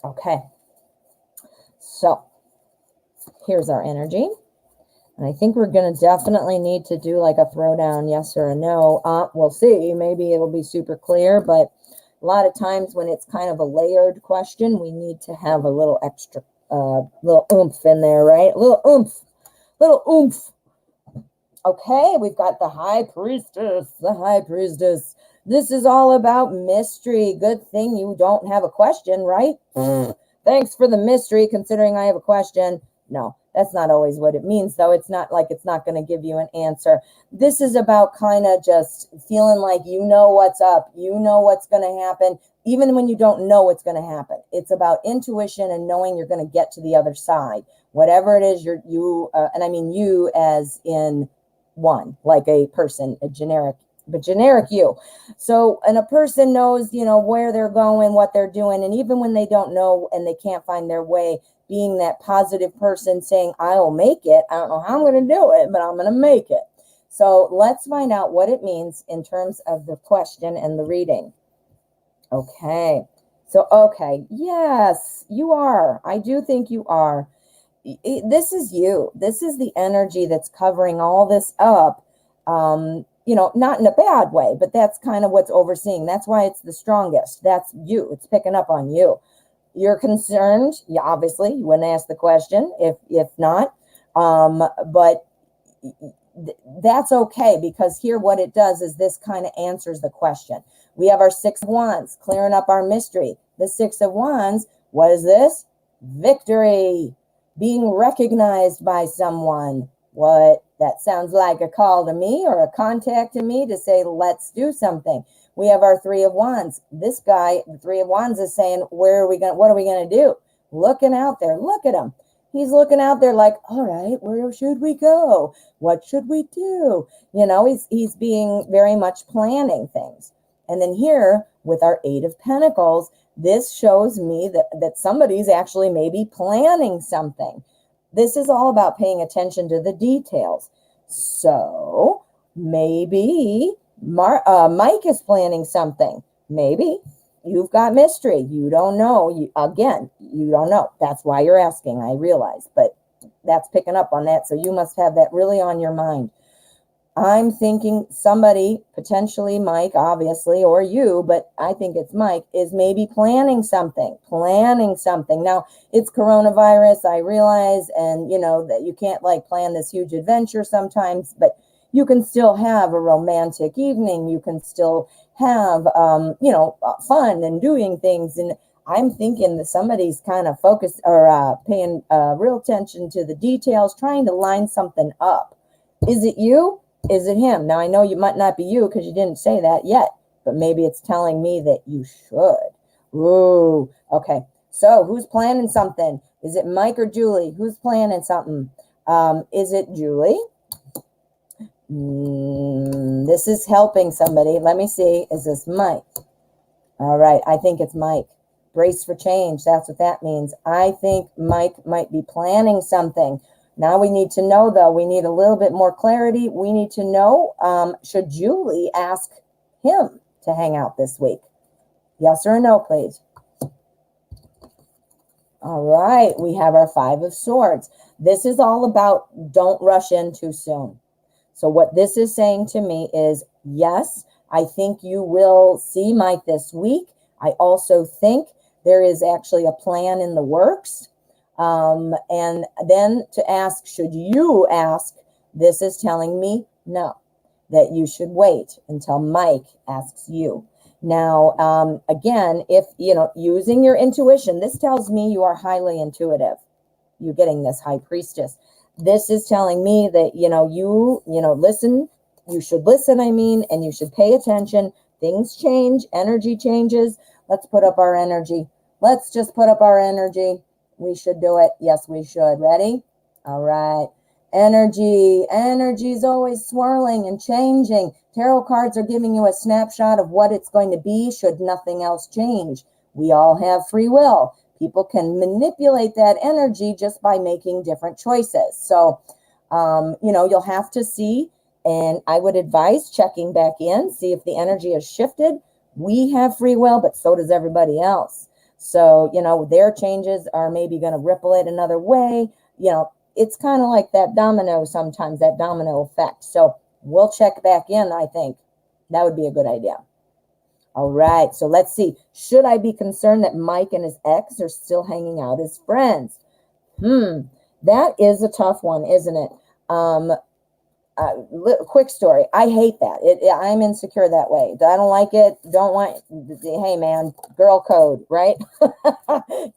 Okay. So here's our energy. And I think we're going to definitely need to do like a throwdown, yes or a no. We'll see. Maybe it'll be super clear, but a lot of times when it's kind of a layered question, we need to have a little extra, little oomph in there, right? A little oomph. Okay, we've got the High Priestess. This is all about mystery. Good thing you don't have a question, right? Thanks for the mystery, considering I have a question. No, That's not always what it means, though. It's not like it's not going to give you an answer. This is about kind of just feeling like you know what's up, you know what's going to happen, even when you don't know what's going to happen. It's about intuition and knowing you're going to get to the other side. Whatever it is, and I mean you as in one, like a person, a generic you. So, and a person knows, where they're going, what they're doing. And even when they don't know and they can't find their way, being that positive person saying, I'll make it. I don't know how I'm going to do it, but I'm going to make it. So let's find out what it means in terms of the question and the reading. Okay. So, okay. Yes, you are. I do think you are. This is you. This is the energy that's covering all this up. Not in a bad way, but that's kind of what's overseeing. That's why it's the strongest. That's you. It's picking up on you. You're concerned. Yeah, obviously, you wouldn't ask the question if not. But that's okay, because here what it does is this kind of answers the question. We have our 6 of Wands, clearing up our mystery. The 6 of Wands, what is this? Victory. Being recognized by someone. What? That sounds like a call to me or a contact to me to say, let's do something. We have our 3 of Wands. This guy, the 3 of Wands, is saying, what are we going to do? Looking out there. Look at him. He's looking out there like, all right, where should we go? What should we do? He's being very much planning things. And then here with our 8 of Pentacles, this shows me that somebody's actually maybe planning something. This is all about paying attention to the details. So maybe Mike is planning something. Maybe you've got mystery. You don't know. You don't know. That's why you're asking, I realize. But that's picking up on that. So you must have that really on your mind. I'm thinking somebody, potentially Mike, obviously, or you, but I think it's Mike, is maybe planning something. Now, it's coronavirus, I realize, and that you can't plan this huge adventure sometimes, but you can still have a romantic evening. You can still have, fun and doing things. And I'm thinking that somebody's kind of focused or paying real attention to the details, trying to line something up. Is it you? Is it him? Now, I know you might not be you because you didn't say that yet, but maybe it's telling me that you should. Ooh, okay. So who's planning something? Is it Mike or Julie? Who's planning something? Is it Julie? This is helping somebody. Let me see. Is this Mike? All right. I think it's Mike. Brace for change. That's what that means. I think Mike might be planning something. Now we need to know, though. We need a little bit more clarity. We need to know, should Julie ask him to hang out this week? Yes or no, please? All right. We have our 5 of Swords. This is all about don't rush in too soon. So what this is saying to me is, yes, I think you will see Mike this week. I also think there is actually a plan in the works. And then to ask, should you ask, this is telling me no, that you should wait until Mike asks you. Now, again, if, using your intuition, this tells me you are highly intuitive. You're getting this High Priestess. This is telling me that, listen, you should listen, and you should pay attention. Things change, energy changes. Let's put up our energy. Let's just put up our energy. We should do it. Yes, we should. Ready? All right. Energy. Energy is always swirling and changing. Tarot cards are giving you a snapshot of what it's going to be should nothing else change. We all have free will. People can manipulate that energy just by making different choices. So, you'll have to see, and I would advise checking back in, see if the energy has shifted. We have free will, but so does everybody else. So, their changes are maybe going to ripple it another way. It's kind of like that domino sometimes, that domino effect. So we'll check back in, I think. That would be a good idea. All right, so let's see. Should I be concerned that Mike and his ex are still hanging out as friends? That is a tough one, isn't it? Quick story. I hate that. I'm insecure that way. I don't like it. Don't want. Hey, man, girl code, right?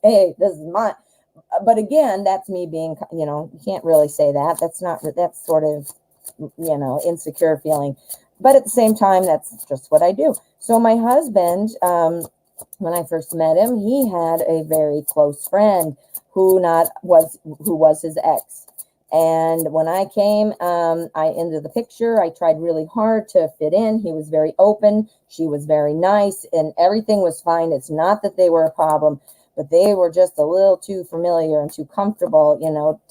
Hey, this is mine. but again, that's me being, you can't really say that. That's sort of, insecure feeling. But at the same time, that's just what I do. So my husband, when I first met him, he had a very close friend who was his ex. And when I came into the picture, I tried really hard to fit in. He was very open. She was very nice, and everything was fine. It's not that they were a problem, but they were just a little too familiar and too comfortable,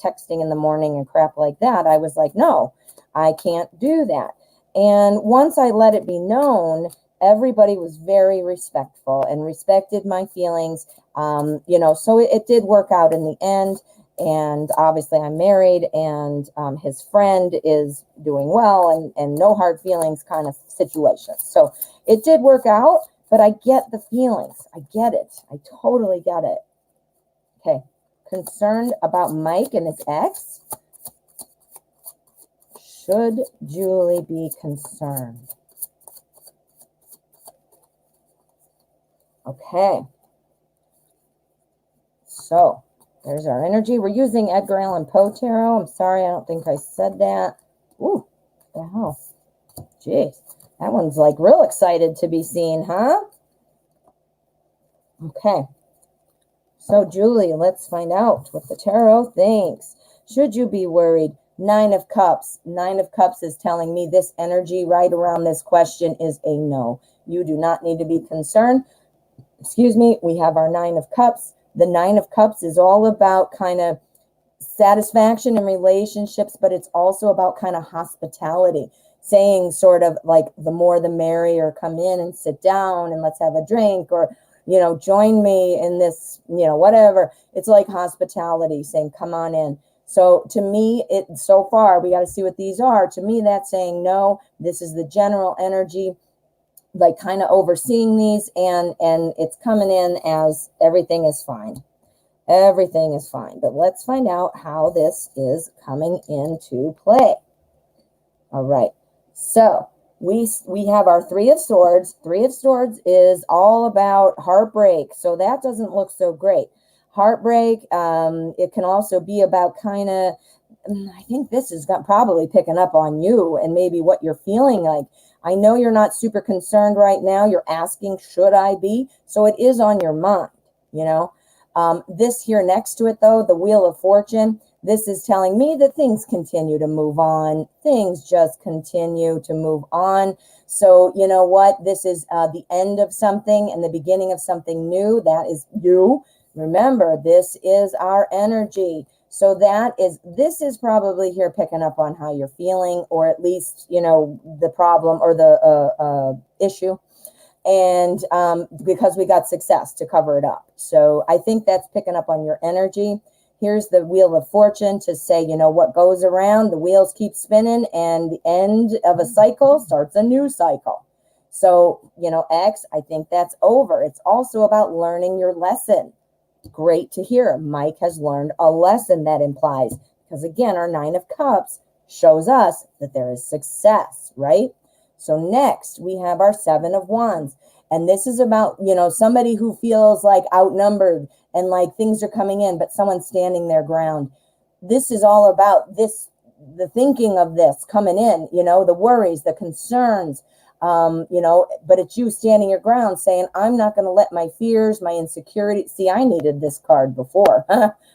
texting in the morning and crap like that. I was like, no, I can't do that. And once I let it be known, everybody was very respectful and respected my feelings. So it did work out in the end. And obviously I'm married, and his friend is doing well, and no hard feelings kind of situation. So it did work out, but I get the feelings. I get it. I totally get it. Okay. Concerned about Mike and his ex. Should Julie be concerned? Okay. So there's our energy. We're using Edgar Allan Poe Tarot. I'm sorry, I don't think I said that. Ooh, what the hell? Jeez, that one's like real excited to be seen, huh? Okay. So Julie, let's find out what the tarot thinks. Should you be worried? 9 of Cups. 9 of Cups is telling me this energy right around this question is a no. You do not need to be concerned. Excuse me. We have our 9 of Cups. The 9 of Cups is all about kind of satisfaction in relationships, but it's also about kind of hospitality, saying sort of like the more the merrier, come in and sit down and let's have a drink, or, join me in this, whatever. It's like hospitality, saying, come on in. So to me, so far, we got to see what these are. To me, that's saying no. This is the general energy, like kind of overseeing these, and it's coming in as everything is fine. Everything is fine. But let's find out how this is coming into play. All right. So we have our 3 of Swords. 3 of Swords is all about heartbreak. So that doesn't look so great. Heartbreak, it can also be about kind of, I think this is probably picking up on you and maybe what you're feeling like. I know you're not super concerned right now. You're asking, should I be? So it is on your mind, This here next to it, though, the Wheel of Fortune, this is telling me that things continue to move on. Things just continue to move on. So you know what? This is the end of something and the beginning of something new. That is you. Remember, this is our energy. So this is probably here picking up on how you're feeling, or at least, the problem or the issue. And because we got success to cover it up. So I think that's picking up on your energy. Here's the Wheel of Fortune to say, what goes around, the wheels keep spinning, and the end of a cycle starts a new cycle. So, X, I think that's over. It's also about learning your lesson. Great to hear. Mike has learned a lesson, that implies, because again, our 9 of Cups shows us that there is success, right? So next we have our 7 of Wands, and this is about, somebody who feels like outnumbered and like things are coming in, but someone's standing their ground. This is all about this, the thinking of this coming in, the worries, the concerns, but it's you standing your ground saying, I'm not going to let my fears, my insecurity. See, I needed this card before.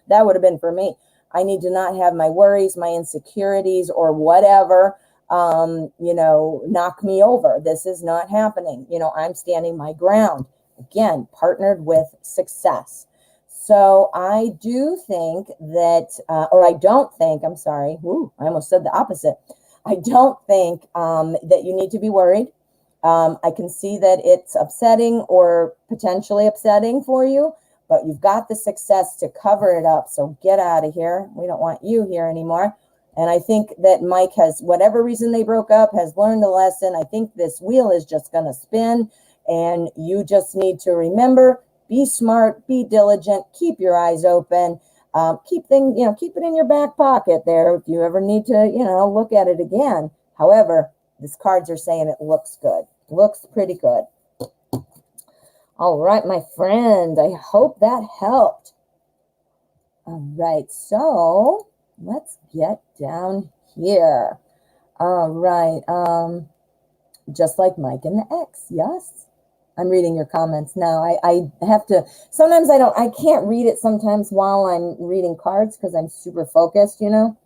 That would have been for me. I need to not have my worries, my insecurities, or whatever, knock me over. This is not happening. I'm standing my ground. Again, partnered with success. So I do think that, or I don't think, I'm sorry. I almost said the opposite. I don't think that you need to be worried. I can see that it's upsetting or potentially upsetting for you, but you've got the success to cover it up. So get out of here. We don't want you here anymore. And I think that Mike has, whatever reason they broke up, has learned a lesson. I think this wheel is just going to spin, and you just need to remember, be smart, be diligent, keep your eyes open. Keep it in your back pocket there if you ever need to, look at it again. However, these cards are saying it looks good. Looks pretty good. All right, my friend, I hope that helped. All right, so let's get down here. All right, just like Mike and the X, yes. I'm reading your comments now. I have to, sometimes I can't read it sometimes while I'm reading cards because I'm super focused, you know.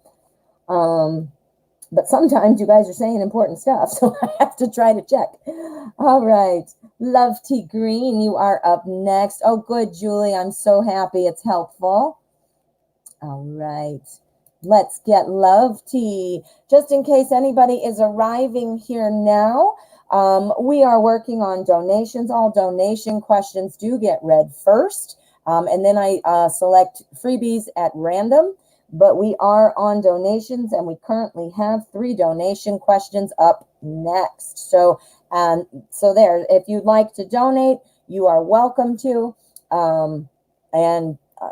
But sometimes you guys are saying important stuff, so I have to try to check. All right. Love Tea Green, you are up next. Oh, good, Julie. I'm so happy it's helpful. All right. Let's get Love Tea. Just in case anybody is arriving here now, we are working on donations. All donation questions do get read first, and then I select freebies at random. But we are on donations, and we currently have 3 donation questions up next. So there, if you'd like to donate, you are welcome to.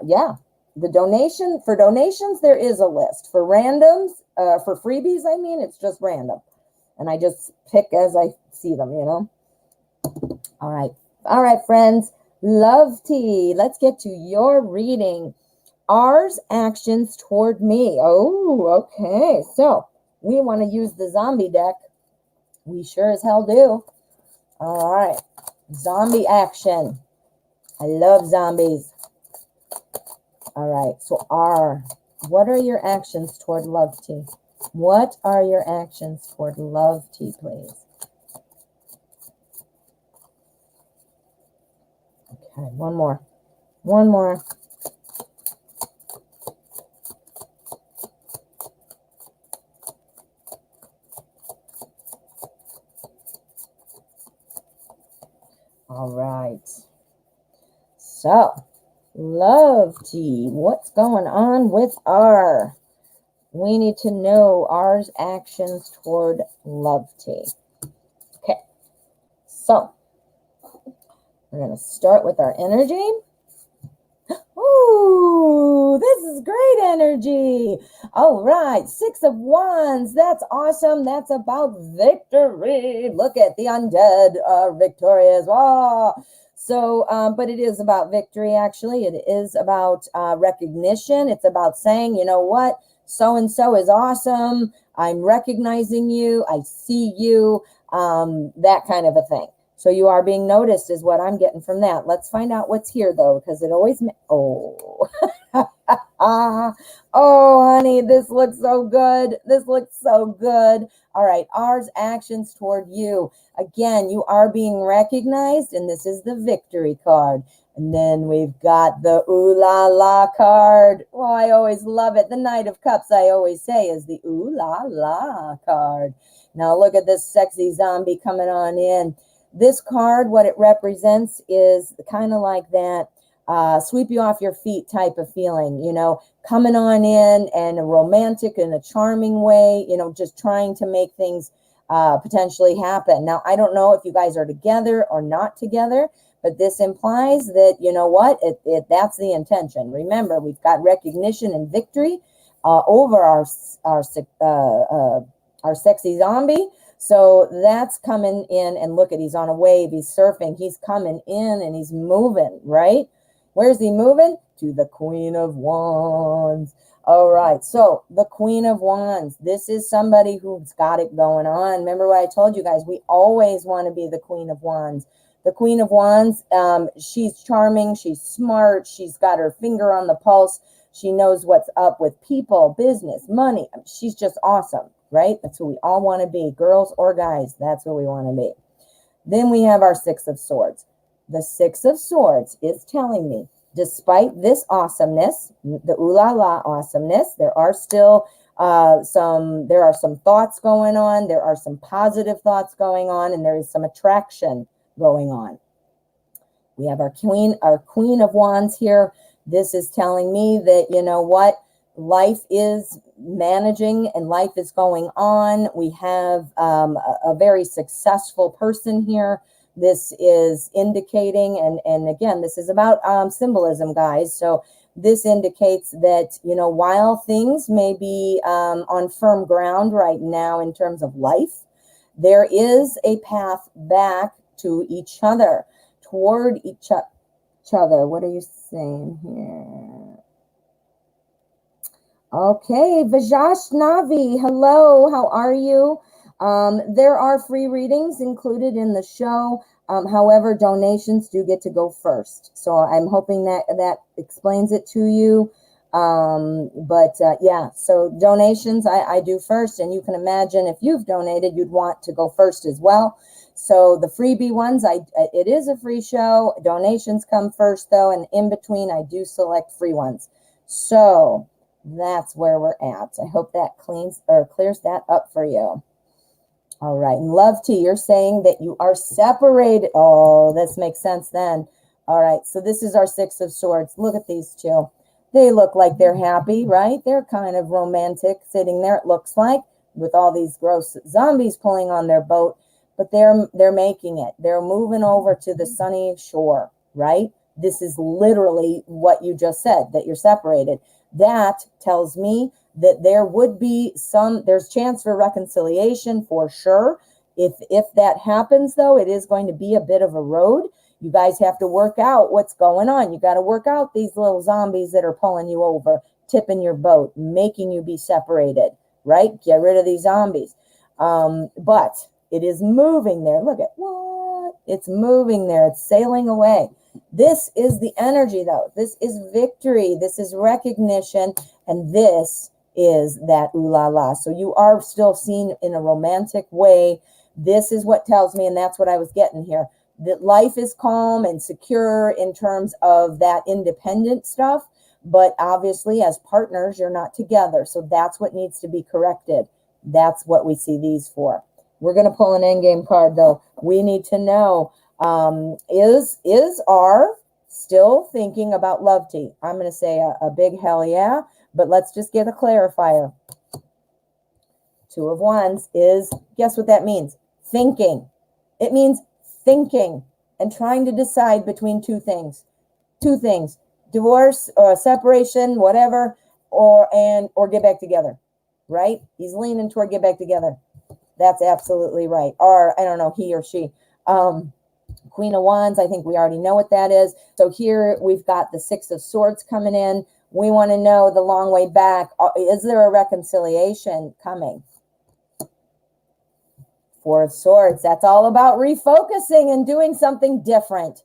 Yeah, the donation for donations, there is a list. For randoms, for freebies, I mean, it's just random. And I just pick as I see them, you know. All right, friends. Love Tea. Let's get to your reading. R's actions toward me. Oh, okay. So we want to use the zombie deck. We sure as hell do. All right. Zombie action. I love zombies. All right. So R, what are your actions toward Love Tea? What are your actions toward Love Tea, please? Okay, one more. One more. All right. So, Love Tea, what's going on with R? We need to know R's actions toward Love Tea. Okay, so we're going to start with our energy. Ooh, this is great energy. All right, 6 of Wands. That's awesome. That's about victory. Look at the undead are victorious. Oh, so, but it is about victory, actually. It is about recognition. It's about saying, you know what? So-and-so is awesome. I'm recognizing you. I see you. That kind of a thing. So you are being noticed is what I'm getting from that. Let's find out what's here, though, because it always... Oh. Oh, honey, this looks so good. This looks so good. All right, R's actions toward you. Again, you are being recognized, and this is the victory card. And then we've got the ooh la la card. Oh, I always love it. The Knight of Cups, I always say, is the ooh la la card. Now look at this sexy zombie coming on in. This card, what it represents is kind of like that sweep you off your feet type of feeling, you know, coming on in a romantic and a charming way, you know, just trying to make things potentially happen. Now, I don't know if you guys are together or not together, but this implies that, you know what, that's the intention. Remember, we've got recognition and victory over our sexy zombie. So that's coming in, and look at, he's on a wave, he's surfing, he's coming in and he's moving, right? Where's he moving? To the Queen of Wands. All right, so the Queen of Wands, this is somebody who's got it going on. Remember what I told you guys, we always want to be the Queen of Wands. The Queen of Wands, she's charming, she's smart, she's got her finger on the pulse, she knows what's up with people, business, money. She's just awesome, right? That's who we all want to be, girls or guys. That's who we want to be. Then we have our 6 of Swords. The 6 of Swords is telling me, despite this awesomeness, the ooh la la awesomeness, there are still some thoughts going on. There are some positive thoughts going on, and there is some attraction going on. We have our Queen of Wands here. This is telling me that, you know what, life is managing and life is going on. We have a very successful person here. This is indicating, and again, this is about symbolism, guys. So this indicates that, you know, while things may be on firm ground right now in terms of life, there is a path back to each other, toward each other. What are you saying here? Okay, Vajashnavi, hello, how are you? There are free readings included in the show. However, donations do get to go first. So I'm hoping that that explains it to you. Yeah, so donations I do first, and you can imagine if you've donated, you'd want to go first as well. So the freebie ones, it is a free show. Donations come first though, and in between I do select free ones. So that's where we're at. I hope that clears that up for you. All right. And Love T, you're saying that you are separated. Oh, this makes sense then. All right. So this is our Six of Swords. Look at these two. They look like they're happy, right? They're kind of romantic sitting there, it looks like, with all these gross zombies pulling on their boat. But they're making it. They're moving over to the sunny shore, right? This is literally what you just said, that you're separated. That tells me that there would be there's chance for reconciliation for sure. If that happens though, it is going to be a bit of a road. You guys have to work out what's going on. You got to work out these little zombies that are pulling you over, tipping your boat, making you be separated, right? Get rid of these zombies. But it is moving there. Look at what? It's moving there. It's sailing away. This is the energy though. This is victory. This is recognition. And this is that ooh la la. So you are still seen in a romantic way. This is what tells me, and that's what I was getting here, that life is calm and secure in terms of that independent stuff. But obviously, as partners, you're not together. So that's what needs to be corrected. That's what we see these for. We're going to pull an endgame card, though. We need to know, is R still thinking about Love T? I'm going to say a big hell yeah, but let's just get a clarifier. Two of Wands is, guess what that means? Thinking. It means thinking and trying to decide between two things. Two things. Divorce or separation, whatever, or get back together. Right? He's leaning toward get back together. That's absolutely right. Or I don't know, he or she. Queen of Wands, I think we already know what that is. So here we've got the Six of Swords coming in. We want to know the long way back. Is there a reconciliation coming? Four of Swords. That's all about refocusing and doing something different.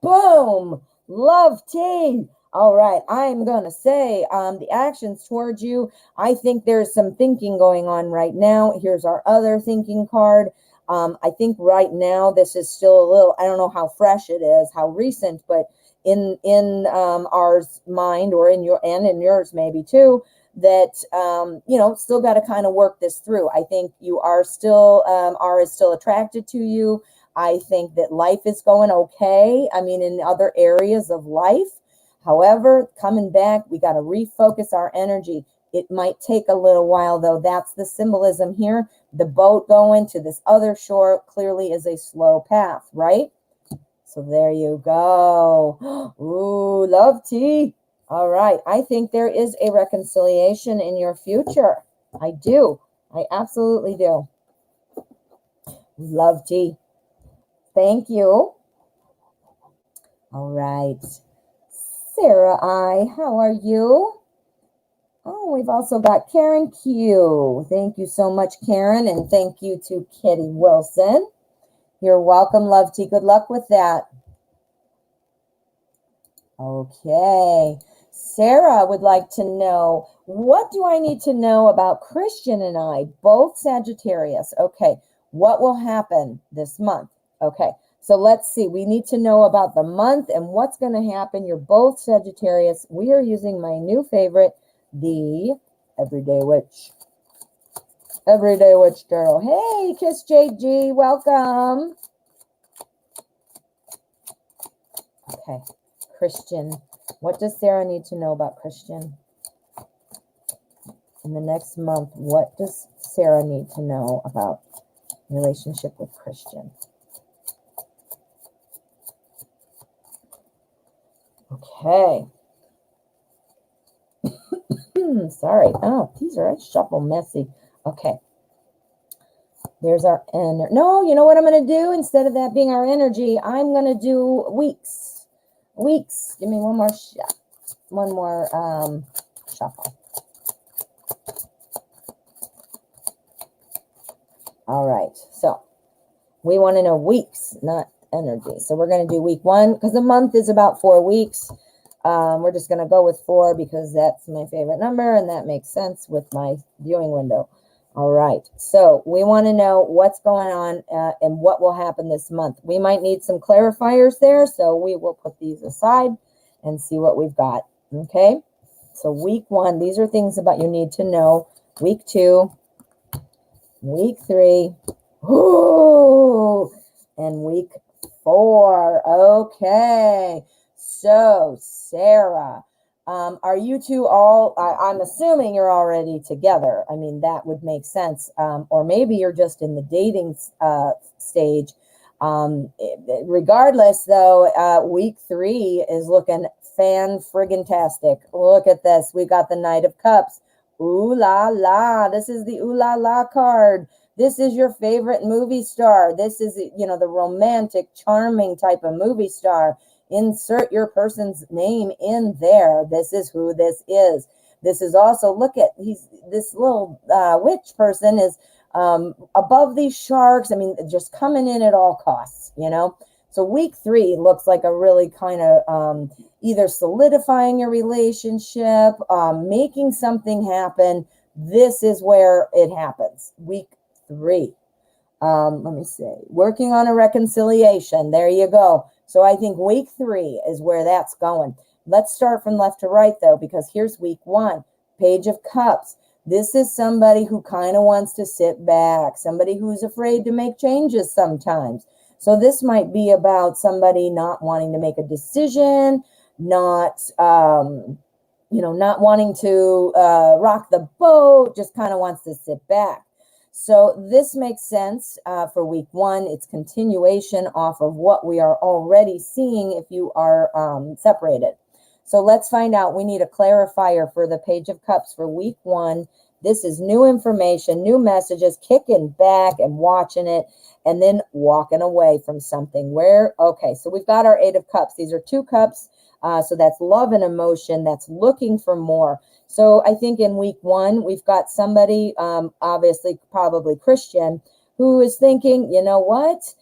Boom. Love T. All right. I'm going to say the actions towards you. I think there's some thinking going on right now. Here's our other thinking card. I think right now this is still a little, I don't know how fresh it is, how recent, but in our mind or in yours maybe too, that, still got to kind of work this through. I think you are still, R is still attracted to you. I think that life is going okay. I mean, in other areas of life. However, coming back, we got to refocus our energy. It might take a little while, though. That's the symbolism here. The boat going to this other shore clearly is a slow path, right? So there you go. Ooh, Love T. All right. I think there is a reconciliation in your future. I do. I absolutely do. Love T. Thank you. All right. Sarah I, how are you? Oh, we've also got Karen Q. Thank you so much, Karen, and thank you to Kitty Wilson. You're welcome, Love T. Good luck with that. Okay. Sarah would like to know, what do I need to know about Christian and I, both Sagittarius? Okay. What will happen this month? Okay. So let's see. We need to know about the month and what's going to happen. You're both Sagittarius. We are using my new favorite, the Everyday Witch. Everyday Witch Tarot. Hey, Kiss JG. Welcome. Okay. Christian. What does Sarah need to know about Christian? In the next month, what does Sarah need to know about relationship with Christian? Okay. Sorry. Oh, these are a shuffle messy. Okay. There's our energy. No, you know what I'm going to do? Instead of that being our energy, I'm going to do weeks. Weeks. Give me one more shuffle. All right, so we want to know weeks, not energy. So we're going to do week 1 because the month is about 4 weeks. We're just going to go with 4 because that's my favorite number and that makes sense with my viewing window. All right, so we want to know what's going on and what will happen this month. We might need some clarifiers there, so we will put these aside and see what we've got. Okay, so week 1, these are things about you need to know. Week 2, week 3, ooh, and week 4. Okay, so Sarah, are you two all, I'm assuming you're already together. I mean, that would make sense. Or maybe you're just in the dating stage. Regardless, though, week 3 is looking fan-friggin-tastic. Look at this. We got the Knight of Cups. Ooh la la. This is the ooh la la card. This is your favorite movie star. This is, you know, the romantic, charming type of movie star. Insert your person's name in there. This is who this is. This is also, look at, this little witch person is above these sharks. I mean, just coming in at all costs, you know. So week 3 looks like a really kind of either solidifying your relationship, making something happen. This is where it happens. Week 3. Let me see. Working on a reconciliation. There you go. So I think week 3 is where that's going. Let's start from left to right, though, because here's week 1. Page of Cups. This is somebody who kind of wants to sit back, somebody who's afraid to make changes sometimes. So this might be about somebody not wanting to make a decision, not, you know, not wanting to rock the boat, just kind of wants to sit back. So this makes sense for week 1. It's continuation off of what we are already seeing if you are separated. So let's find out. We need a clarifier for the Page of Cups for week 1. This is new information, new messages, kicking back and watching it, and then walking away from something. Where, okay, so we've got our 8 of Cups. These are 2 cups. So that's love and emotion. That's looking for more. So I think in week 1, we've got somebody, obviously probably Christian, who is thinking, you know what?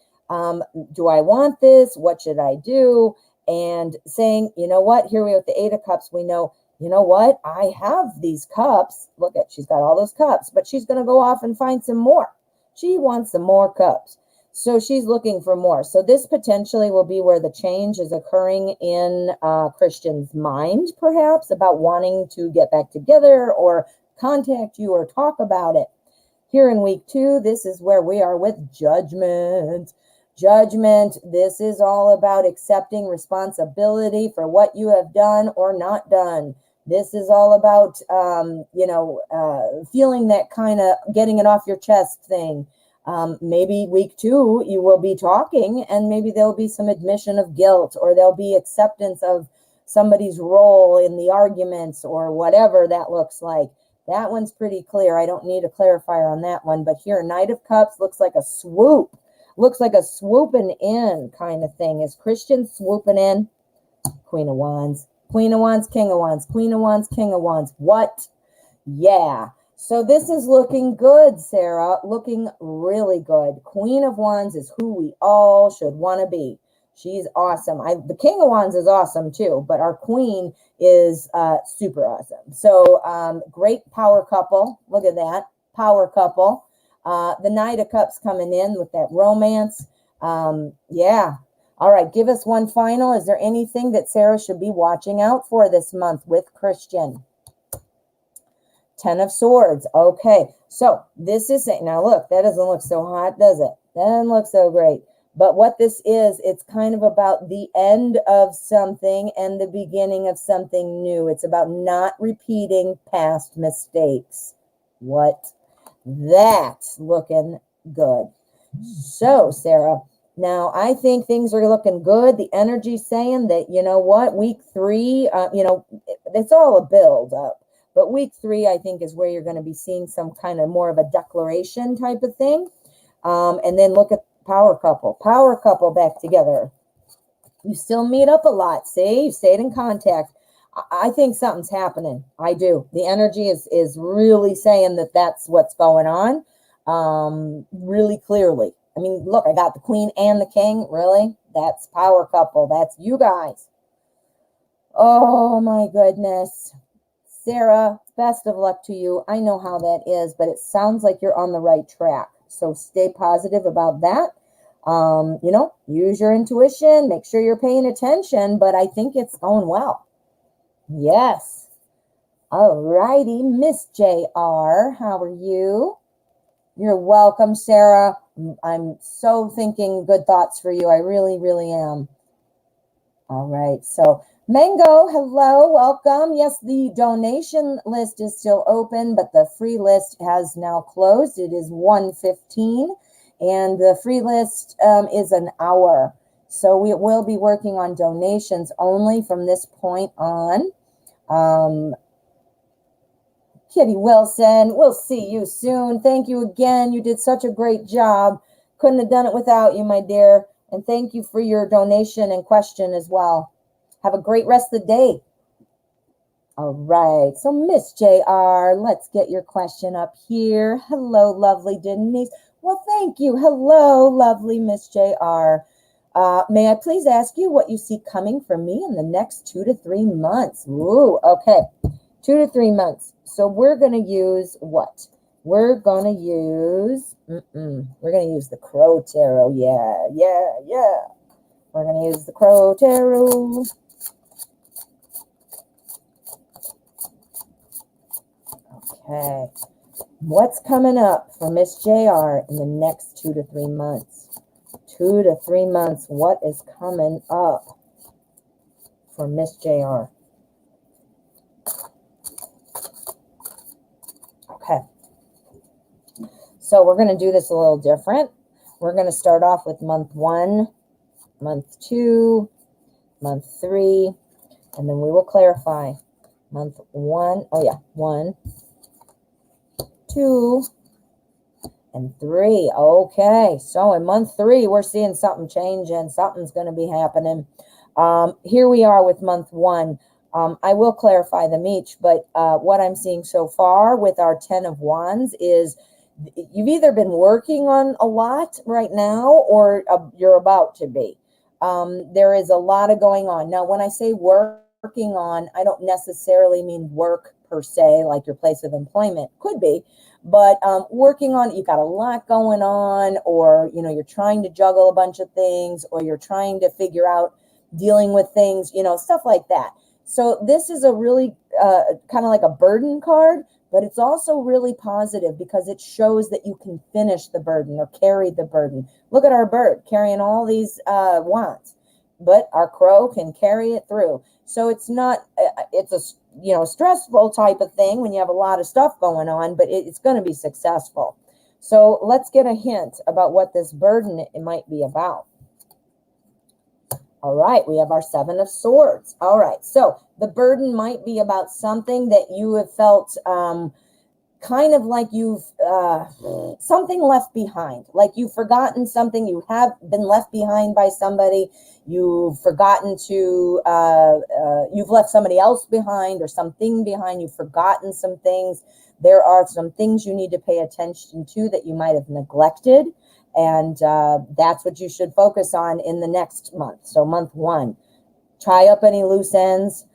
Do I want this? What should I do? And saying, you know what? Here we are with the 8 of Cups. We know, you know what? I have these cups. Look at, she's got all those cups, but she's going to go off and find some more. She wants some more cups. So she's looking for more. So this potentially will be where the change is occurring in Christian's mind, perhaps, about wanting to get back together or contact you or talk about it. Here in week 2, this is where we are with judgment. Judgment, this is all about accepting responsibility for what you have done or not done. This is all about, feeling that kind of getting it off your chest thing. Maybe week 2, you will be talking and maybe there'll be some admission of guilt or there'll be acceptance of somebody's role in the arguments or whatever that looks like. That one's pretty clear. I don't need a clarifier on that one. But here, Knight of Cups looks like a swoop. Looks like a swooping in kind of thing. Is Christian swooping in? Queen of Wands. Queen of Wands, King of Wands. Queen of Wands, King of Wands. What? Yeah. So this is looking good, Sarah. Looking really good. Queen of Wands is who we all should want to be. She's awesome. The King of Wands is awesome too, but our Queen is super awesome. So great power couple. Look at that. Power couple. The Knight of Cups coming in with that romance. Yeah. All right. Give us one final. Is there anything that Sarah should be watching out for this month with Christian? 10 of Swords. Okay. So this is it. Now look, that doesn't look so hot, does it? That doesn't look so great. But what this is, it's kind of about the end of something and the beginning of something new. It's about not repeating past mistakes. What? That's looking good. So, Sarah, now I think things are looking good. The energy's saying that, you know what, week 3, it's all a build up. But week 3, I think, is where you're going to be seeing some kind of more of a declaration type of thing. And then look at power couple back together. You still meet up a lot. See, you stayed in contact. I think something's happening. I do. The energy is really saying that that's what's going on, really clearly. I mean, look, I got the queen and the king. Really? That's power couple. That's you guys. Oh, my goodness. Sarah, best of luck to you. I know how that is, but it sounds like you're on the right track. So stay positive about that. Use your intuition. Make sure you're paying attention, but I think it's going well. Yes. All righty, Miss JR, how are you? You're welcome, Sarah. I'm so thinking good thoughts for you. I really, really am. All right, so Mango, hello, welcome. Yes, the donation list is still open, but the free list has now closed. It is 1:15, and the free list is an hour. So we will be working on donations only from this point on. Kitty Wilson, we'll see you soon. Thank you again. You did such a great job. Couldn't have done it without you, my dear. And thank you for your donation and question as well. Have a great rest of the day. All right. So Miss JR, let's get your question up here. Hello, lovely Denise. Well, thank you. Hello, lovely Miss JR. May I please ask you what you see coming for me in the next 2 to 3 months? Ooh, okay. 2 to 3 months. So we're going to use what? We're going to use the Crow Tarot. Yeah. We're going to use the Crow Tarot. Okay. What's coming up for Miss JR in the next 2 to 3 months? 2 to 3 months. What is coming up for Miss JR? Okay. So we're going to do this a little different. We're going to start off with month 1, month 2, month 3, and then we will clarify. Month 1, 1, 2, and 3. Okay, so in month 3, we're seeing something changing. Something's going to be happening. Here we are with month 1. I will clarify them each, but what I'm seeing so far with our 10 of Wands is you've either been working on a lot right now or you're about to be. There is a lot of going on. Now, when I say working on, I don't necessarily mean work per se, like your place of employment. Could be, but working on, you've got a lot going on, or, you're trying to juggle a bunch of things, or you're trying to figure out dealing with things, stuff like that. So this is a really kind of like a burden card, but it's also really positive because it shows that you can finish the burden or carry the burden. Look at our bird carrying all these wands, but our crow can carry it through. So it's not, it's a, stressful type of thing when you have a lot of stuff going on, but it's going to be successful. So let's get a hint about what this burden it might be about. All right, we have our 7 of Swords. All right, so the burden might be about something that you have felt kind of like you've something left behind, like you've forgotten something, you have been left behind by somebody, you've forgotten to, you've left somebody else behind or something behind, you've forgotten some things. There are some things you need to pay attention to that you might have neglected. And that's what you should focus on in the next month. So month 1, tie up any loose ends,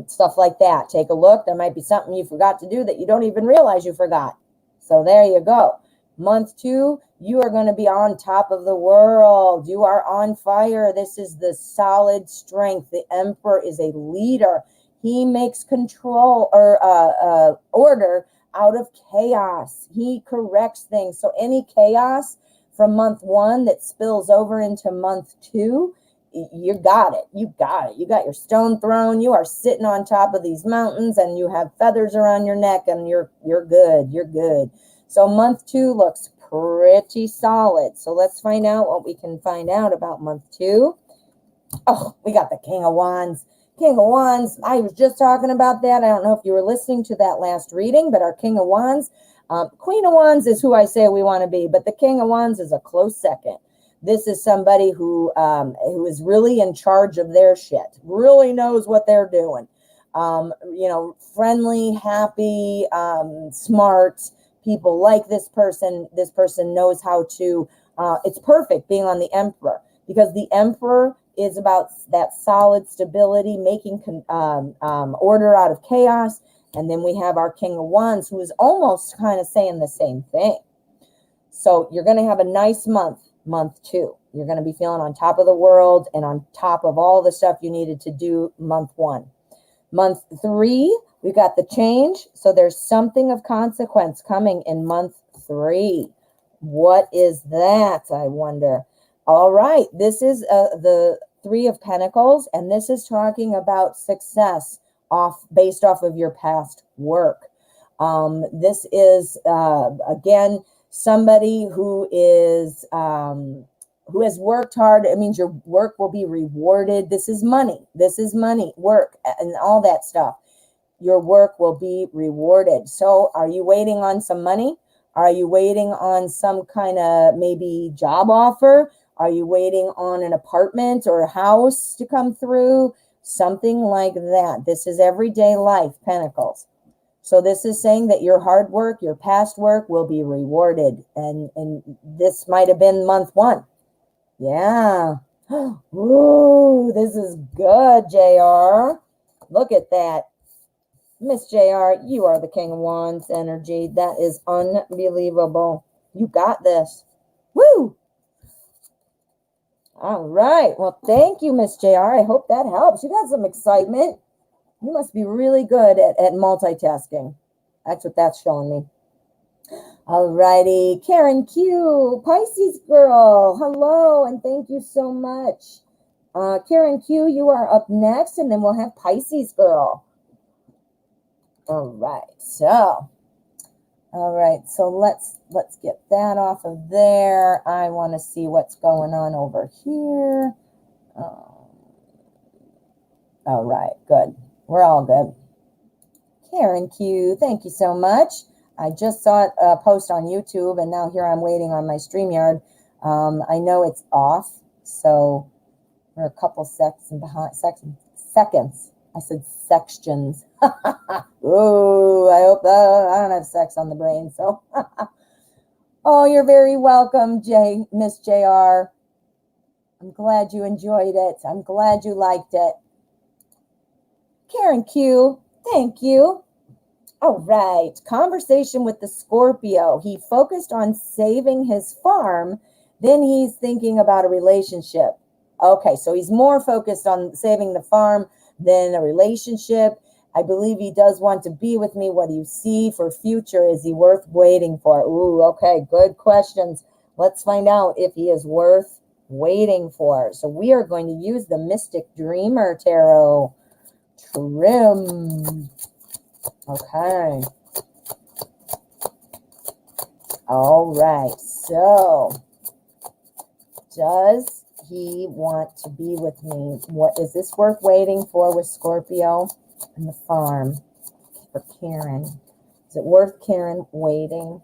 stuff like that. Take a look. There might be something you forgot to do that you don't even realize you forgot. So there you go. Month 2, you are going to be on top of the world. You are on fire. This is the solid strength. The Emperor is a leader. He makes control or order out of chaos. He corrects things. So any chaos from month 1 that spills over into month 2, you got it. You got it. You got your stone throne. You are sitting on top of these mountains and you have feathers around your neck and you're good. You're good. So month 2 looks pretty solid. So let's find out what we can find out about month 2. Oh, we got the King of Wands. King of Wands. I was just talking about that. I don't know if you were listening to that last reading, but our King of Wands, Queen of Wands is who I say we want to be, but the King of Wands is a close second. This is somebody who is really in charge of their shit, really knows what they're doing. friendly, happy, smart. People like this person. This person knows how to, it's perfect being on the Emperor, because the Emperor is about that solid stability, making order out of chaos. And then we have our King of Wands, who is almost kind of saying the same thing. So you're going to have a nice month 2. You're going to be feeling on top of the world and on top of all the stuff you needed to do month 1. Month 3, we got the change. So there's something of consequence coming in month 3. What is that, I wonder? All right, this is the 3 of Pentacles, and this is talking about success based off of your past work. This is, again, somebody who is who has worked hard. It means your work will be rewarded. This is money. This is money, work, and all that stuff. Your work will be rewarded. So are you waiting on some money? Are you waiting on some kind of maybe job offer? Are you waiting on an apartment or a house to come through? Something like that. This is everyday life, Pentacles. So this is saying that your hard work, your past work will be rewarded. And this might have been month 1. Yeah. Ooh, this is good, JR. Look at that. Miss JR, you are the King of Wands energy. That is unbelievable. You got this. Woo! All right. Well, thank you, Miss JR. I hope that helps. You got some excitement. You must be really good at multitasking. That's what that's showing me. All righty. Karen Q, Pisces girl. Hello, and thank you so much. Karen Q, you are up next, and then we'll have Pisces girl. All right. So let's get that off of there. I want to see what's going on over here. All right, good. We're all good. Karen Q, thank you so much. I just saw a post on YouTube, and now here I'm waiting on my StreamYard. I know it's off, so we're a couple seconds behind. Seconds. I said sections. Oh, I hope I don't have sex on the brain. So, oh, you're very welcome, Miss JR. I'm glad you enjoyed it. I'm glad you liked it. Karen Q, thank you. All right, conversation with the Scorpio. He focused on saving his farm, then he's thinking about a relationship. Okay, so he's more focused on saving the farm than a relationship. I believe he does want to be with me. What do you see for future? Is he worth waiting for? Ooh, okay, good questions. Let's find out if he is worth waiting for. So we are going to use the Mystic Dreamer Tarot. Trim. Okay. All right. So, does he want to be with me? What is this worth waiting for with Scorpio and the farm for Karen? Is it worth Karen waiting?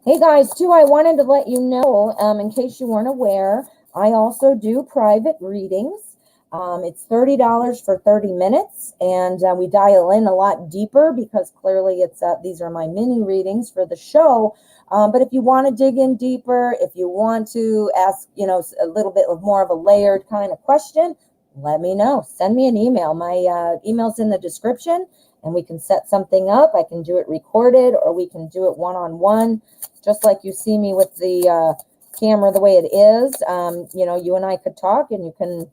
Hey guys, too, I wanted to let you know, in case you weren't aware, I also do private readings. It's $30 for 30 minutes, and we dial in a lot deeper because clearly it's these are my mini readings for the show. But if you want to dig in deeper, if you want to ask, a little bit of more of a layered kind of question, let me know. Send me an email. My email's in the description, and we can set something up. I can do it recorded, or we can do it one-on-one, just like you see me with the camera the way it is. You and I could talk, and you can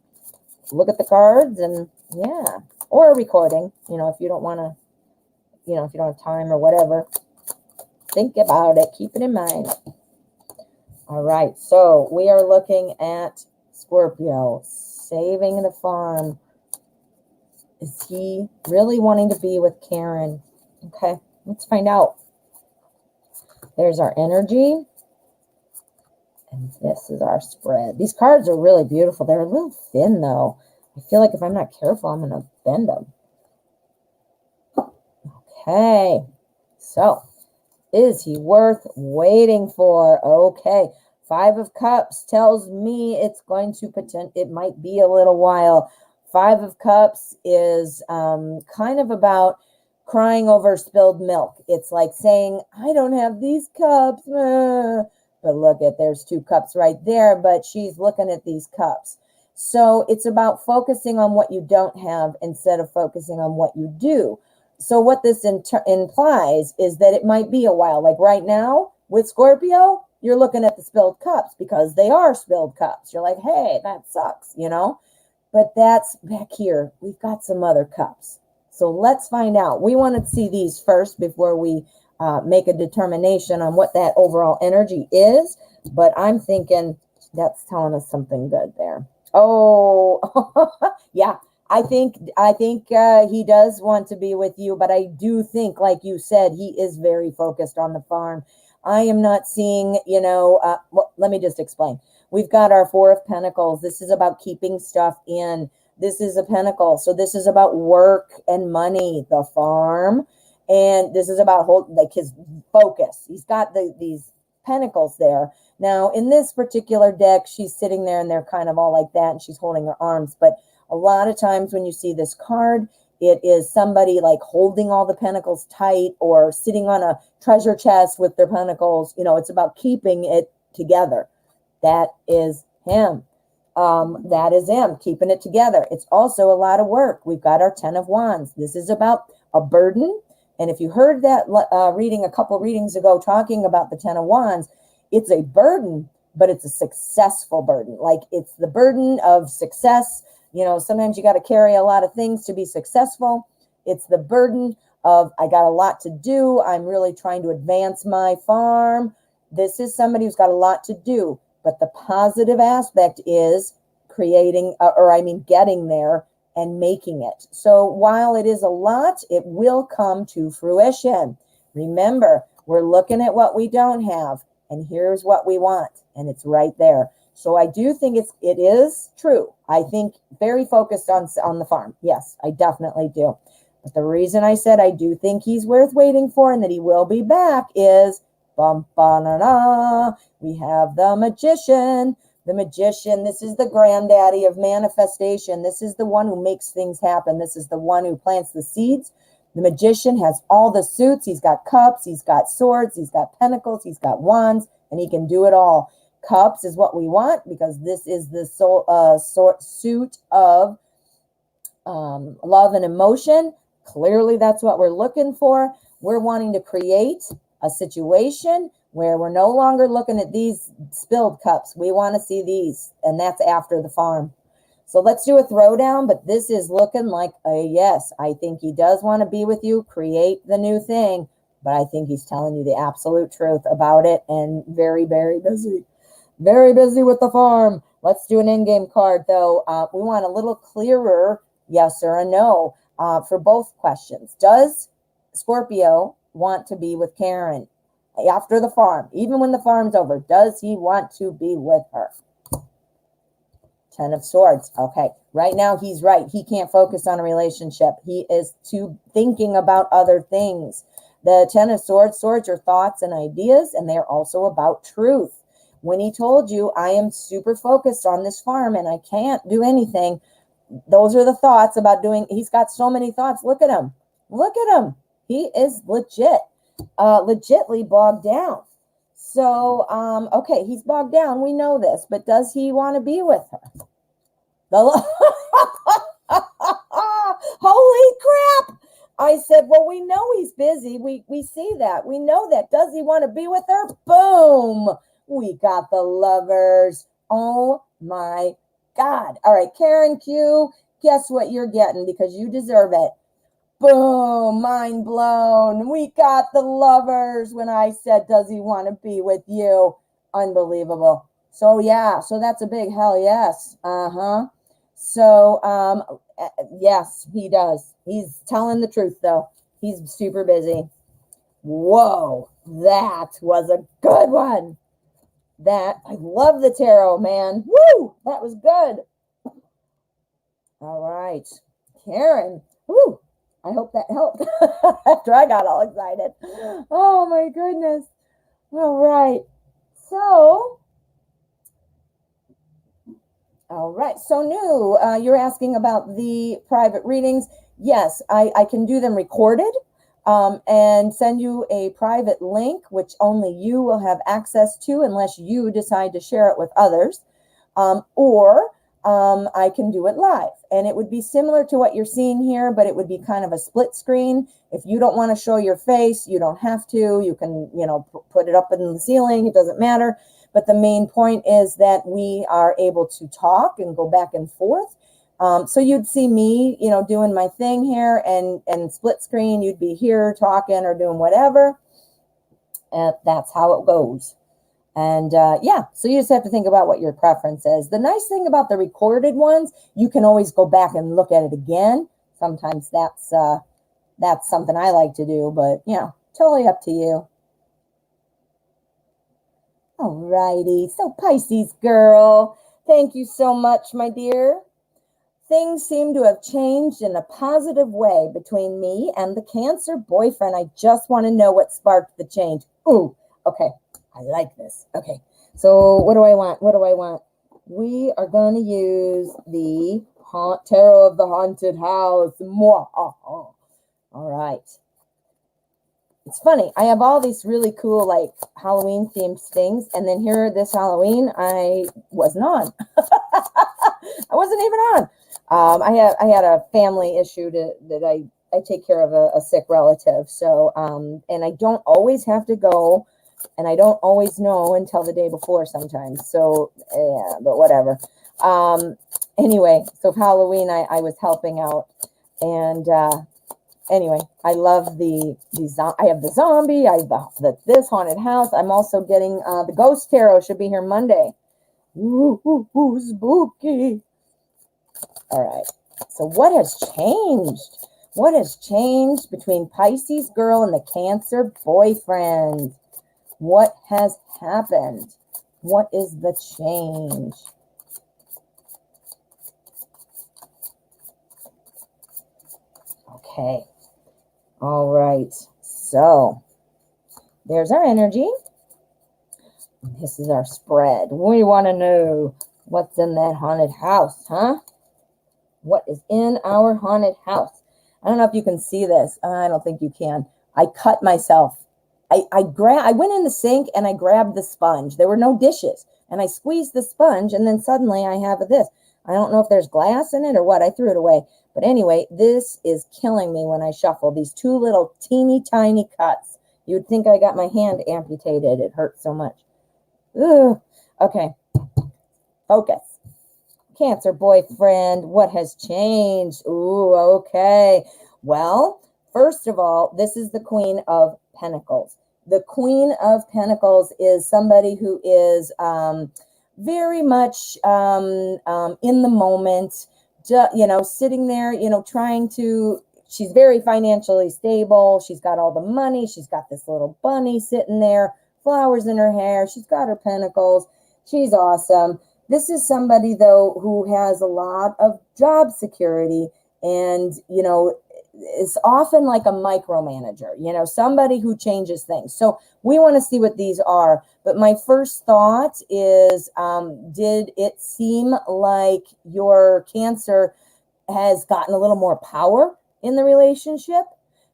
look at the cards, and yeah, or a recording, if you don't want to, if you don't have time or whatever, think about it, keep it in mind. All right, so we are looking at Scorpio saving the farm. Is he really wanting to be with Karen? Okay, let's find out. There's our energy. And this is our spread. These cards are really beautiful. They're a little thin, though. I feel like if I'm not careful, I'm going to bend them. Okay. So, is he worth waiting for? Okay. Five of Cups tells me it's going to it might be a little while. Five of Cups is kind of about crying over spilled milk. It's like saying, I don't have these cups. But look at, there's two cups right there, but she's looking at these cups. So it's about focusing on what you don't have instead of focusing on what you do. So what this implies is that it might be a while. Like right now with Scorpio, you're looking at the spilled cups because they are spilled cups. You're like, hey, that sucks, you know? But that's back here. We've got some other cups. So let's find out. We want to see these first before we make a determination on what that overall energy is. But I'm thinking that's telling us something good there. Oh, yeah. I think he does want to be with you, but I do think, like you said, he is very focused on the farm. I am not seeing, well, let me just explain. We've got our Four of Pentacles. This is about keeping stuff in. This is a pentacle. So this is about work and money, the farm. And this is about his focus. He's got these pentacles there. Now, in this particular deck, she's sitting there and they're kind of all like that, and she's holding her arms. But a lot of times when you see this card, it is somebody like holding all the pentacles tight or sitting on a treasure chest with their pentacles. It's about keeping it together. That is him. That is him, keeping it together. It's also a lot of work. We've got our 10 of Wands. This is about a burden. And if you heard that reading a couple readings ago talking about the 10 of Wands, it's a burden, but it's a successful burden. Like it's the burden of success. Sometimes you got to carry a lot of things to be successful. It's the burden of, I got a lot to do. I'm really trying to advance my farm. This is somebody who's got a lot to do. But the positive aspect is getting there and making it. So while it is a lot, it will come to fruition. Remember, we're looking at what we don't have, and here's what we want, and it's right there. So I do think it is true. I think very focused on the farm. Yes, I definitely do. But the reason I said I do think he's worth waiting for and that he will be back is bum, ba, na, na. We have the Magician. The Magician, this is the granddaddy of manifestation. This is the one who makes things happen. This is the one who plants the seeds. The Magician has all the suits. He's got cups. He's got swords. He's got pentacles. He's got wands. And he can do it all. Cups is what we want because this is the suit of love and emotion. Clearly, that's what we're looking for. We're wanting to create a situation where we're no longer looking at these spilled cups. We want to see these, and that's after the farm. So let's do a throwdown, but this is looking like a yes. I think he does want to be with you, create the new thing, but I think he's telling you the absolute truth about it and very, very busy. Very busy with the farm. Let's do an in-game card, though. We want a little clearer yes or a no for both questions. Does Scorpio want to be with Karen after the farm? Even when the farm's over, does he want to be with her? 10 of Swords. Okay. Right now, he's right. He can't focus on a relationship. He is too thinking about other things. The 10 of Swords are thoughts and ideas, and they're also about truth. When he told you, I am super focused on this farm and I can't do anything, those are the thoughts about doing. He's got so many thoughts. Look at him. Look at him. He is legitly bogged down. So, okay, he's bogged down. We know this, but does he want to be with her? Holy crap. I said, well, we know he's busy. We see that. We know that. Does he want to be with her? Boom. We got the Lovers. Oh my God. All right, Karen Q, guess what you're getting because you deserve it. Boom, mind blown. We got the Lovers when I said, does he want to be with you? Unbelievable. So yeah, so that's a big hell yes. So yes, he does. He's telling the truth though. He's super busy. Whoa, that was a good one. I love the tarot, man. Woo, that was good. All right, Karen. Woo, I hope that helped after I got all excited. Oh my goodness. All right. So All right. So new, you're asking about the private readings. Yes, I can do them recorded and send you a private link, which only you will have access to unless you decide to share it with others. Or I can do it live. And it would be similar to what you're seeing here, but it would be kind of a split screen. If you don't want to show your face, you don't have to. You can, put it up in the ceiling. It doesn't matter. But the main point is that we are able to talk and go back and forth. So you'd see me, doing my thing here, and split screen, you'd be here talking or doing whatever. And that's how it goes. And yeah, so you just have to think about what your preference is. The nice thing about the recorded ones, you can always go back and look at it again. Sometimes that's something I like to do, but totally up to you. All righty. So Pisces girl, thank you so much, my dear. Things seem to have changed in a positive way between me and the Cancer boyfriend. I just want to know what sparked the change. Ooh, okay. I like this. Okay. So what do I want? What do I want? We are going to use the Tarot of the Haunted House. All right. It's funny. I have all these really cool, like, Halloween themed things. And then here this Halloween, I wasn't on. I wasn't even on. I had a family issue that I take care of a sick relative. So, and I don't always have to go, and I don't always know until the day before sometimes. So, yeah, but whatever. Anyway, so Halloween, I was helping out, and anyway, I love I have the zombie, I have this haunted house. I'm also getting the ghost tarot, should be here Monday. Ooh, spooky. All right. So what has changed? What has changed between Pisces girl and the Cancer boyfriend? What has happened? What is the change? Okay. All right. So there's our energy. This is our spread. We want to know what's in that haunted house, huh? What is in our haunted house? I don't know if you can see this. I don't think you can. I cut myself. I went in the sink and I grabbed the sponge. There were no dishes. And I squeezed the sponge, and then suddenly I have this. I don't know if there's glass in it or what. I threw it away. But anyway, this is killing me when I shuffle. These two little teeny tiny cuts. You'd think I got my hand amputated. It hurts so much. Ugh. Okay. Focus. Cancer boyfriend, what has changed? Ooh, okay. Well, first of all, this is the Queen of Pentacles. The Queen of Pentacles is somebody who is very much in the moment, sitting there, trying to, she's very financially stable. She's got all the money. She's got this little bunny sitting there, flowers in her hair. She's got her pentacles. She's awesome. This is somebody, though, who has a lot of job security and, is often like a micromanager, somebody who changes things. So we want to see what these are. But my first thought is, did it seem like your Cancer has gotten a little more power in the relationship?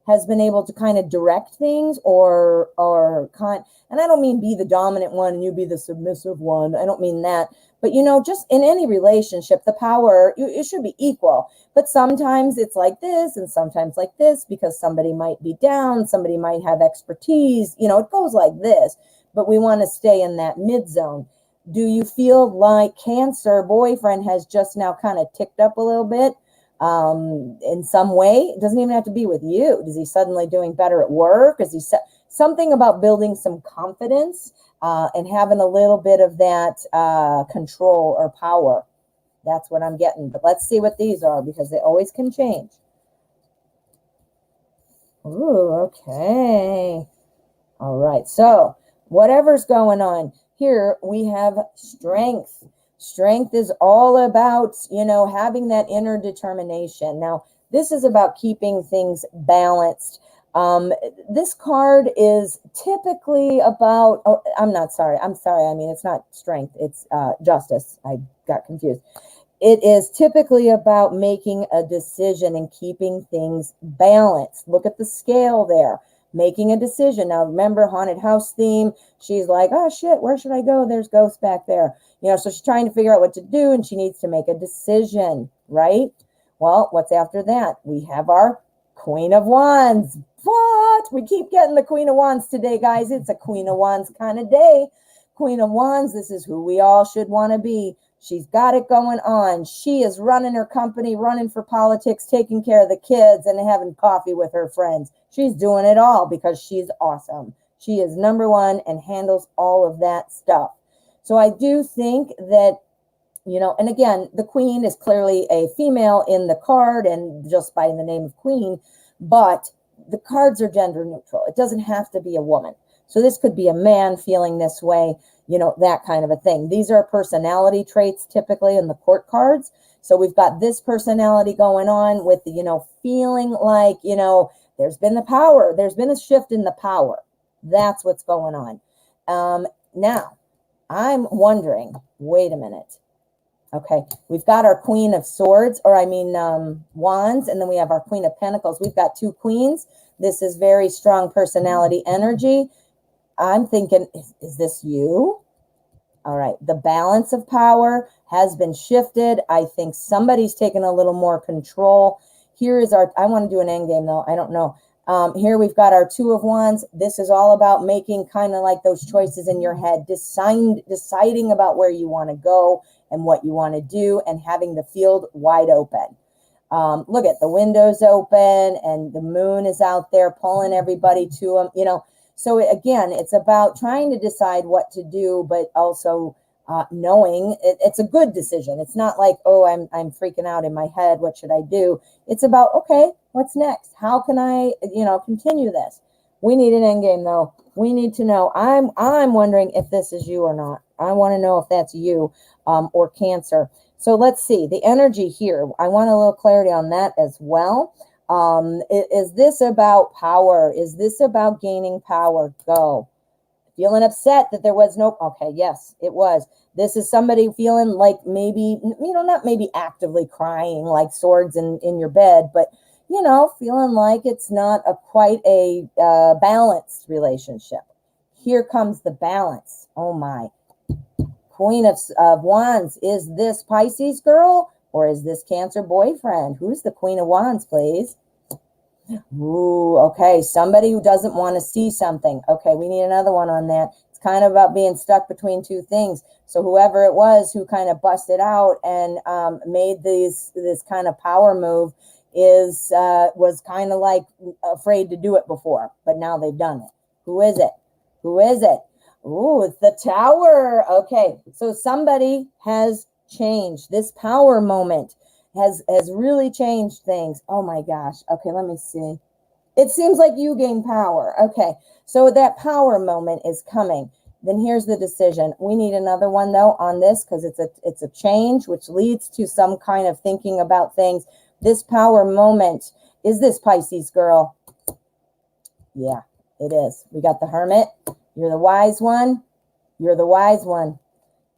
Has been able to kind of direct things and I don't mean be the dominant one and you be the submissive one. I don't mean that. But, just in any relationship, the power, it should be equal. But sometimes it's like this and sometimes like this because somebody might be down, somebody might have expertise. It goes like this. But we want to stay in that mid zone. Do you feel like Cancer boyfriend has just now kind of ticked up a little bit? In some way? It doesn't even have to be with you. Is he suddenly doing better at work? Is he something about building some confidence and having a little bit of that control or power? That's what I'm getting. But let's see what these are because they always can change. Ooh, okay. All right. So whatever's going on here, we have strength. Strength is all about, having that inner determination. Now, this is about keeping things balanced. This card is typically about, I'm sorry. I mean, it's not strength. It's justice. I got confused. It is typically about making a decision and keeping things balanced. Look at the scale there. Making a decision. Now, remember, haunted house theme. She's like, oh, shit, where should I go? There's ghosts back there. So she's trying to figure out what to do, and she needs to make a decision, right? Well, what's after that? We have our Queen of Wands. What? We keep getting the Queen of Wands today, guys. It's a Queen of Wands kind of day. Queen of Wands, this is who we all should want to be. She's got it going on. She is running her company, running for politics, taking care of the kids, and having coffee with her friends. She's doing it all because she's awesome. She is number one and handles all of that stuff. So I do think that, and again, the queen is clearly a female in the card and just by the name of queen, but the cards are gender neutral. It doesn't have to be a woman. So this could be a man feeling this way, that kind of a thing. These are personality traits typically in the court cards. So we've got this personality going on with the, feeling like, there's been the power. There's been a shift in the power. That's what's going on. Now, I'm wondering, wait a minute. Okay, we've got our Queen of Swords, Wands, and then we have our Queen of Pentacles. We've got two queens. This is very strong personality energy. I'm thinking, is this you? All right, the balance of power has been shifted. I think somebody's taken a little more control. Here is I want to do an end game though. I don't know. Here we've got our Two of Wands. This is all about making kind of like those choices in your head, deciding about where you want to go and what you want to do and having the field wide open. Look at the windows open and the moon is out there pulling everybody to them, So again, it's about trying to decide what to do, but also knowing it's a good decision. It's not like, oh, I'm freaking out in my head. What should I do? It's about, okay, what's next? How can I, continue this? We need an end game though. We need to know. I'm wondering if this is you or not. I want to know if that's you or Cancer. So let's see the energy here. I want a little clarity on that as well. Is this about power? Is this about gaining power? Go. Feeling upset that there was no, okay, yes, it was. This is somebody feeling like maybe, not maybe actively crying like swords in your bed, but, feeling like it's not quite a balanced relationship. Here comes the balance. Oh my. Queen of Wands. Is this Pisces girl or is this Cancer boyfriend? Who's the Queen of Wands, please? Ooh, okay. Somebody who doesn't want to see something. Okay, we need another one on that. It's kind of about being stuck between two things. So whoever it was who kind of busted out and made this kind of power move was kind of like afraid to do it before, but now they've done it. Who is it? Who is it? Ooh, it's the Tower. Okay, so somebody has changed. This power moment has really changed things. Oh my gosh. Okay, let me see. It seems like you gain power. Okay, so that power moment is coming. Then here's the decision. We need another one though on this because it's a change which leads to some kind of thinking about things. This power moment, is this Pisces girl? Yeah, it is. We got the Hermit. You're the wise one. You're the wise one.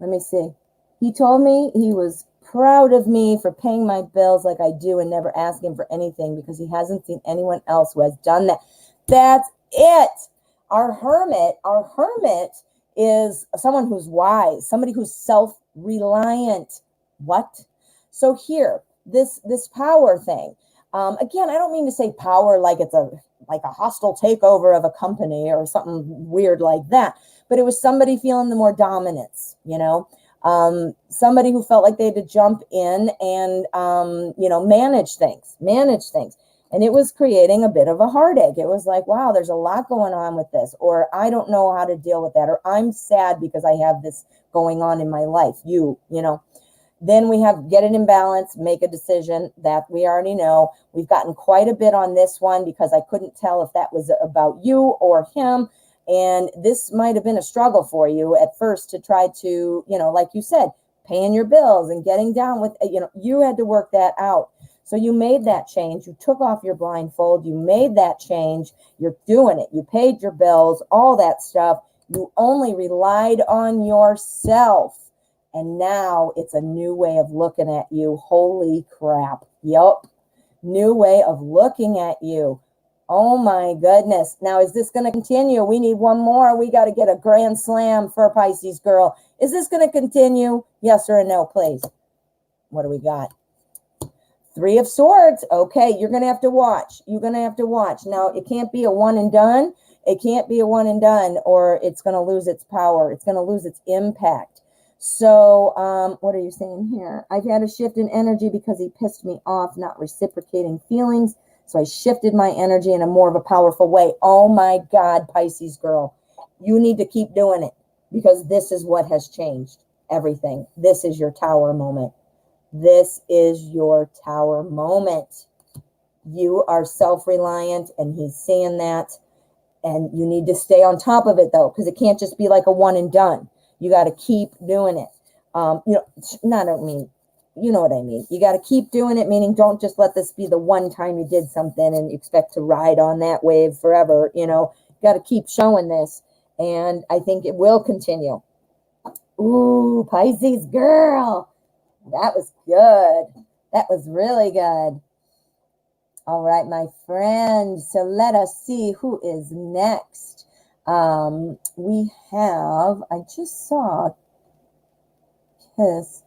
Let me see. He told me he was proud of me for paying my bills like I do and never asking for anything because he hasn't seen anyone else who has done that. That's it. Our hermit is someone who's wise, somebody who's self-reliant. What? So here, this power thing. Again, I don't mean to say power like it's a hostile takeover of a company or something weird like that, but it was somebody feeling the more dominance, somebody who felt like they had to jump in and, manage things. And it was creating a bit of a heartache. It was like, wow, there's a lot going on with this, or I don't know how to deal with that, or I'm sad because I have this going on in my life. Then we have get it in balance, make a decision that we already know. We've gotten quite a bit on this one because I couldn't tell if that was about you or him. And this might have been a struggle for you at first to try to, like you said, paying your bills and getting down with, you had to work that out. So you made that change. You took off your blindfold. You made that change. You're doing it. You paid your bills, all that stuff. You only relied on yourself. And now it's a new way of looking at you. Holy crap. Yup. New way of looking at you. Oh my goodness. Now, is this going to continue? We need one more. We got to get a grand slam for Pisces girl. Is this going to continue? Yes or a no, please? What do we got? Three of Swords. Okay, you're going to have to watch. You're going to have to watch. Now, it can't be a one and done. It can't be a one and done, or it's going to lose its power. It's going to lose its impact. So, what are you saying here? I've had a shift in energy because he pissed me off, not reciprocating feelings. So I shifted my energy in a more of a powerful way. Oh my God, Pisces girl, you need to keep doing it, because this is what has changed everything. This is your tower moment. This is your tower moment. You are self-reliant, and he's saying that. And you need to stay on top of it, though, because it can't just be like a one and done. You got to keep doing it. You know what I mean. You got to keep doing it, meaning don't just let this be the one time you did something and expect to ride on that wave forever. You got to keep showing this. And I think it will continue. Ooh, Pisces girl. That was good. That was really good. All right, my friend. So let us see who is next. We have, I just saw Kiss.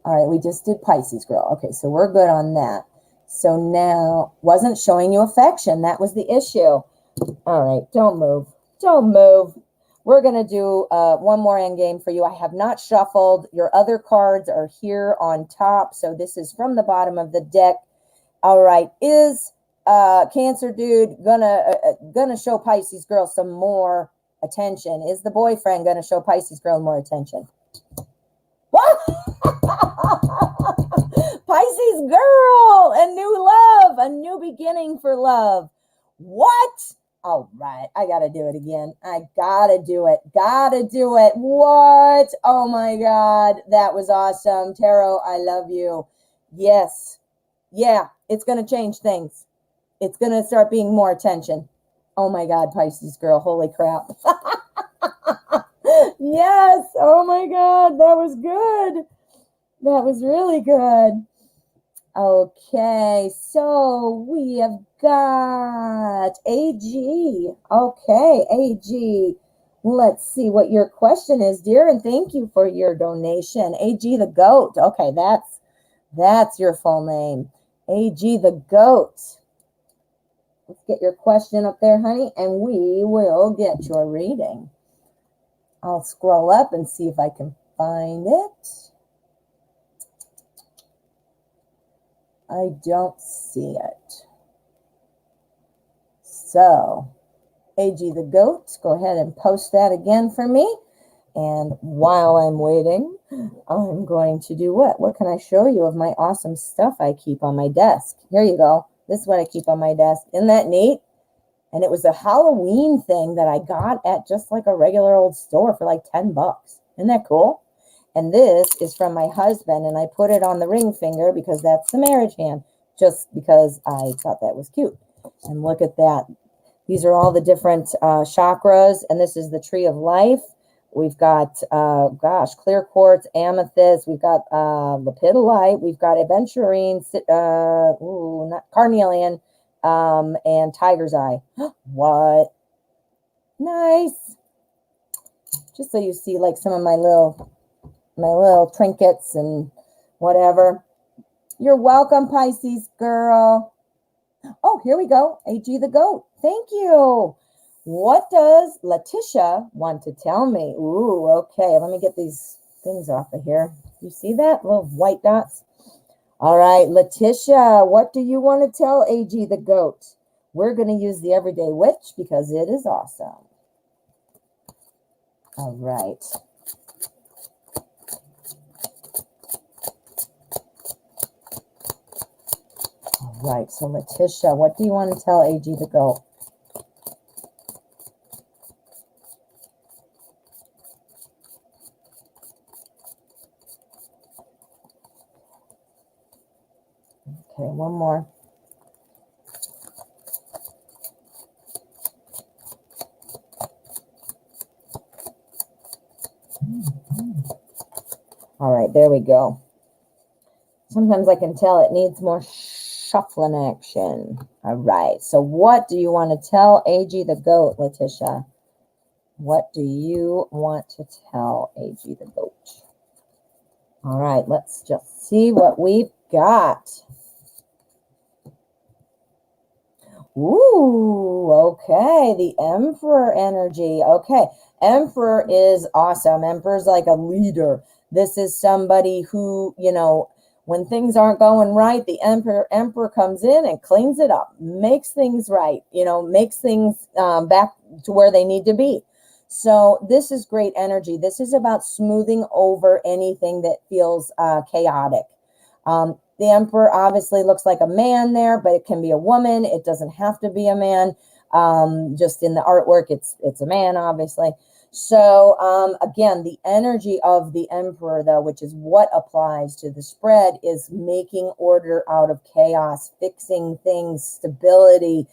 All right, we just did Pisces girl. Okay, so we're good on that. So now, wasn't showing you affection. That was the issue. All right, don't move. Don't move. We're going to do one more end game for you. I have not shuffled. Your other cards are here on top. So this is from the bottom of the deck. All right, is Cancer dude gonna show Pisces girl some more attention? Is the boyfriend gonna show Pisces girl more attention? What? Pisces girl, a new love, a new beginning for love. What? All right, I gotta do it again. I gotta do it. Gotta do it. What? Oh my God, that was awesome. Tarot, I love you. Yes. Yeah, it's going to change things. It's going to start being more attention. Oh my God, Pisces girl. Holy crap. Yes. Oh my God. That was good. That was really good. Okay. So we have got AG. Okay, AG. Let's see what your question is, dear. And thank you for your donation. AG the goat. Okay, that's your full name. AG the goat. Let's get your question up there, honey, and we will get your reading. I'll scroll up and see if I can find it. I don't see it. So, AG the goat, go ahead and post that again for me. And while I'm waiting, I'm going to do what? What can I show you of my awesome stuff I keep on my desk? Here you go. This is what I keep on my desk. Isn't that neat? And it was a Halloween thing that I got at just like a regular old store for like 10 bucks. Isn't that cool? And this is from my husband, and I put it on the ring finger because that's the marriage hand, just because I thought that was cute. And look at that. These are all the different chakras, and this is the tree of life. We've got, clear quartz, amethyst. We've got lepidolite. We've got aventurine, not carnelian, and tiger's eye. What? Nice. Just so you see, like, some of my little trinkets and whatever. You're welcome, Pisces girl. Oh, here we go. AG the goat. Thank you. What does Letitia want to tell me? Ooh, okay. Let me get these things off of here. You see that? Little white dots. All right, Letitia, what do you want to tell AG the goat? We're going to use the Everyday Witch because it is awesome. All right. All right, so Letitia, what do you want to tell AG the goat? Okay, one more. All right, there we go. Sometimes I can tell it needs more shuffling action. All right, so what do you want to tell AG the goat, Letitia? What do you want to tell AG the goat? All right, let's just see what we've got. Ooh, okay, the Emperor energy. Okay, Emperor is awesome. Emperor's like a leader. This is somebody who, when things aren't going right, the Emperor comes in and cleans it up, makes things right, makes things back to where they need to be. So this is great energy. This is about smoothing over anything that feels chaotic. The Emperor obviously looks like a man there, but it can be a woman. It doesn't have to be a man. Just in the artwork, it's a man, obviously. So again, the energy of the Emperor, though, which is what applies to the spread, is making order out of chaos, fixing things, stability,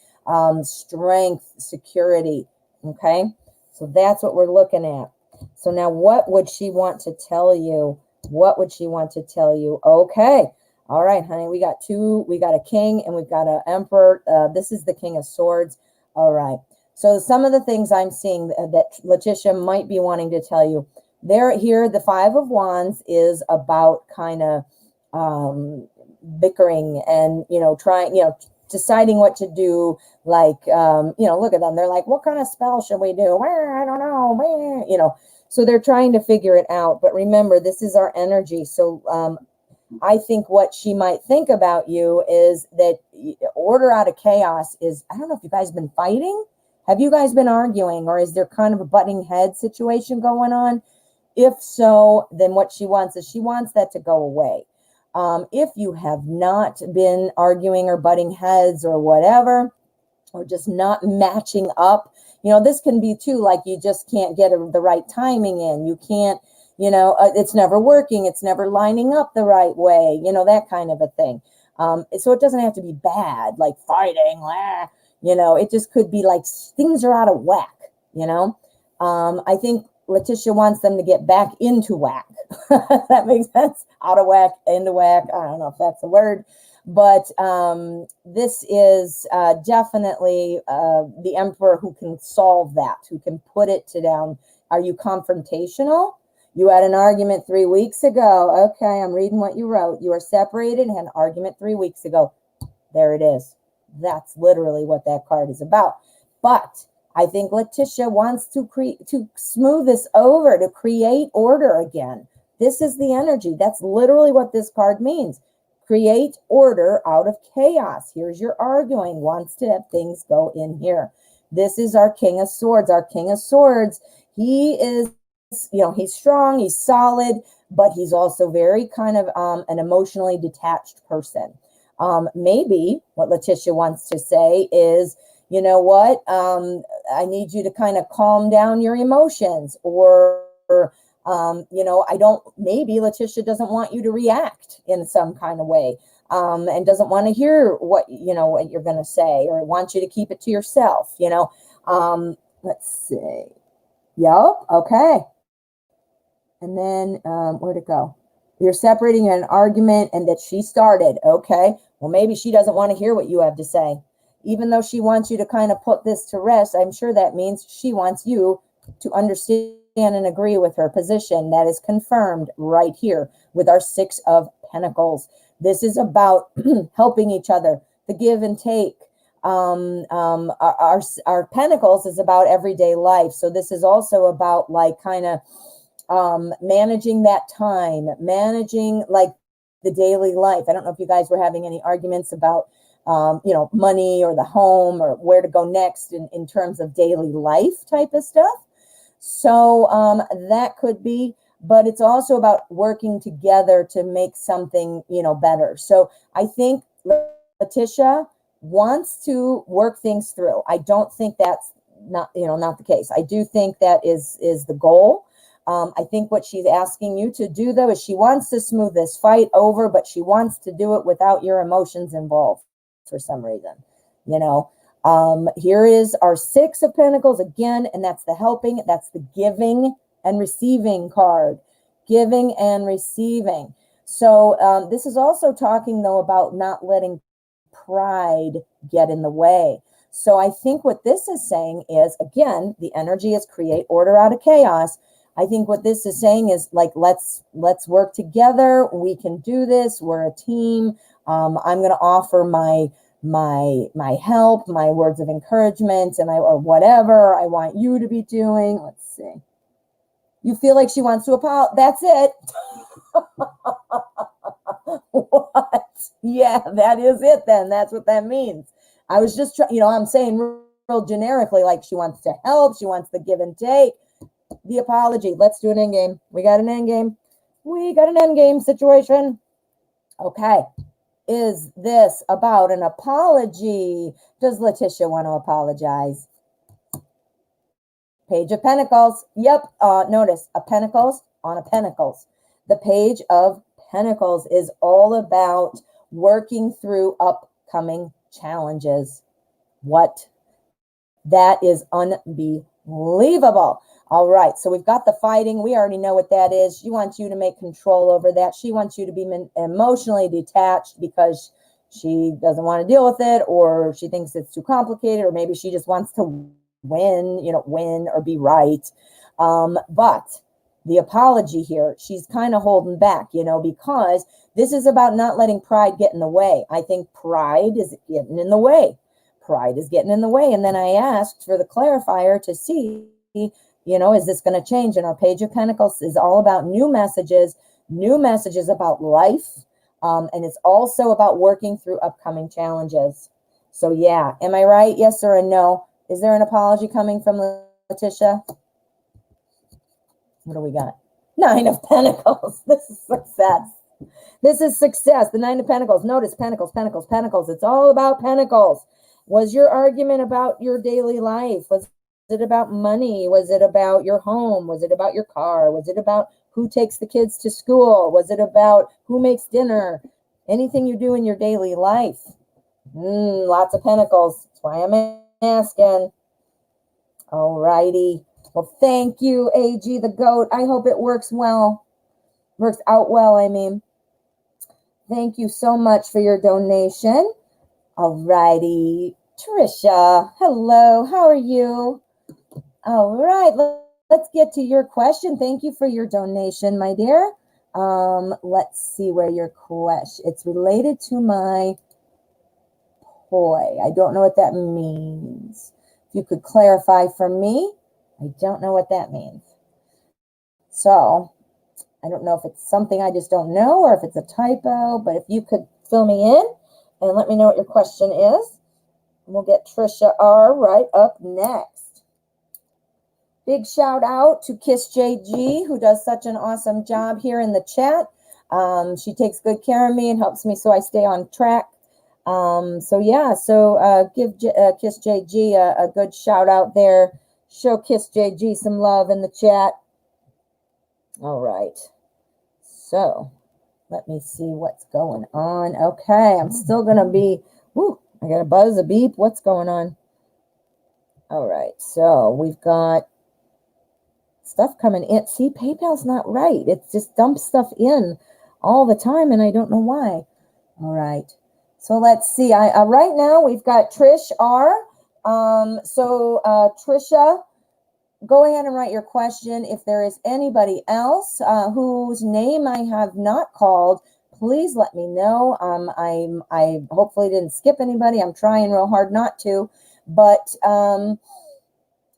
strength, security. Okay, so that's what we're looking at. So now what would she want to tell you? What would she want to tell you? Okay. All right, honey, we got a king and we've got an emperor. This is the King of Swords. All right. So some of the things I'm seeing that Letitia might be wanting to tell you, here, the Five of Wands is about kind of bickering and, deciding what to do. Like, look at them. They're like, what kind of spell should we do? I don't know. So they're trying to figure it out. But remember, this is our energy. So I think what she might think about you is that order out of chaos is, I don't know if you guys have been fighting. Have you guys been arguing, or is there kind of a butting head situation going on? If so, then what she wants is she wants that to go away. If you have not been arguing or butting heads or whatever, or just not matching up, this can be too, like you just can't get the right timing in. You can't, it's never working. It's never lining up the right way, that kind of a thing. So it doesn't have to be bad, like fighting, it just could be like things are out of whack, I think Letitia wants them to get back into whack. That makes sense. Out of whack, into whack. I don't know if that's a word, but this is definitely the Emperor who can solve that, who can put it down. Are you confrontational? You had an argument 3 weeks ago. Okay, I'm reading what you wrote. You are separated and had an argument 3 weeks ago. There it is. That's literally what that card is about. But I think Letitia wants to smooth this over, to create order again. This is the energy. That's literally what this card means. Create order out of chaos. Here's your arguing. Wants to have things go in here. This is our King of Swords. Our King of Swords, he is, he's strong, he's solid, but he's also very kind of an emotionally detached person. Maybe what Letitia wants to say is, you know what, I need you to kind of calm down your emotions, or maybe Letitia doesn't want you to react in some kind of way, and doesn't want to hear what you're going to say, or wants you to keep it to yourself, let's see. Yep. Okay. And then where'd it go? You're separating an argument and that she started. Okay. Well, maybe she doesn't want to hear what you have to say. Even though she wants you to kind of put this to rest, I'm sure that means she wants you to understand and agree with her position. That is confirmed right here with our Six of Pentacles. This is about helping each other, the give and take. Our Pentacles is about everyday life. So this is also about like kind of managing that time, managing like the daily life. I don't know if you guys were having any arguments about money or the home or where to go next in terms of daily life type of stuff. So that could be, but it's also about working together to make something, better. So I think Letitia wants to work things through. I don't think that's not the case. I do think that is the goal. I think what she's asking you to do, though, is she wants to smooth this fight over, but she wants to do it without your emotions involved for some reason. Here is our Six of Pentacles again, and that's the helping, that's the giving and receiving card. giving and receiving. So this is also talking, though, about not letting pride get in the way. So I think what this is saying is, again, the energy is create order out of chaos. I think what this is saying is like, let's work together. We can do this. We're a team. I'm going to offer my help, my words of encouragement, and or whatever I want you to be doing. Let's see. You feel like she wants to apologize. That's it. What? Yeah, that is it then. That's what that means. I was just trying, I'm saying real generically, like she wants to help. She wants the give and take. The apology. Let's do an end game. We got an end game. We got an end game situation. Okay. Is this about an apology? Does Letitia want to apologize? Page of Pentacles. Yep. Notice a Pentacles on a Pentacles. The Page of Pentacles is all about working through upcoming challenges. What? That is unbelievable. All right. So we've got the fighting. We already know what that is. She wants you to make control over that. She wants you to be emotionally detached because she doesn't want to deal with it, or she thinks it's too complicated, or maybe she just wants to win or be right. But the apology here, she's kind of holding back, because this is about not letting pride get in the way. I think pride is getting in the way. Pride is getting in the way. And then I asked for the clarifier to see, is this going to change? And our Page of Pentacles is all about new messages about life. And it's also about working through upcoming challenges. So yeah, am I right? Yes or a no? Is there an apology coming from Letitia? What do we got? Nine of Pentacles. This is success. This is success. The Nine of Pentacles. Notice Pentacles, Pentacles, Pentacles. It's all about Pentacles. Was your argument about your daily life? Was it about money? Was it about your home? Was it about your car? Was it about who takes the kids to school? Was it about who makes dinner? Anything you do in your daily life? Lots of Pentacles. That's why I'm asking. All righty. Well, thank you, AG the GOAT. I hope it works out well, I mean. Thank you so much for your donation. All righty. Trisha, hello. How are you? All right. Let's get to your question. Thank you for your donation, my dear. Let's see where your question. It's related to my poi. I don't know what that means. If you could clarify for me. I don't know what that means. So I don't know if it's something I just don't know or if it's a typo, but if you could fill me in and let me know what your question is. We'll get Trisha R right up next. Big shout out to Kiss JG, who does such an awesome job here in the chat. She takes good care of me and helps me so I stay on track. Give Kiss JG a good shout out there. Show Kiss JG some love in the chat. All right. So let me see what's going on. Okay, I'm still going to be, I got a buzz, a beep. What's going on? All right, so we've got stuff coming in. See, PayPal's not right. It just dumps stuff in all the time, and I don't know why. All right. So let's see. Right now we've got Trish R. Trisha, go ahead and write your question. If there is anybody else whose name I have not called, please let me know. I hopefully didn't skip anybody. I'm trying real hard not to. But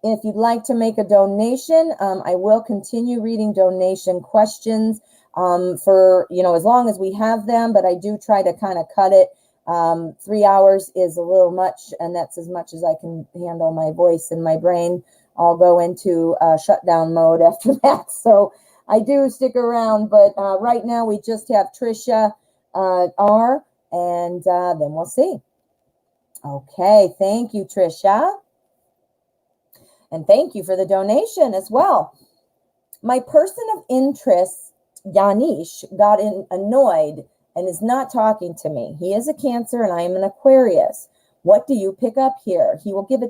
if you'd like to make a donation, I will continue reading donation questions for, as long as we have them. But I do try to kind of cut it. 3 hours is a little much, and that's as much as I can handle. My voice and my brain all go into shutdown mode after that. So I do stick around, but right now we just have Trisha R, and then we'll see. Okay, thank you, Trisha. And thank you for the donation as well. My person of interest, Yanish, got annoyed and is not talking to me. He is a Cancer and I am an Aquarius. What do you pick up here? Will he give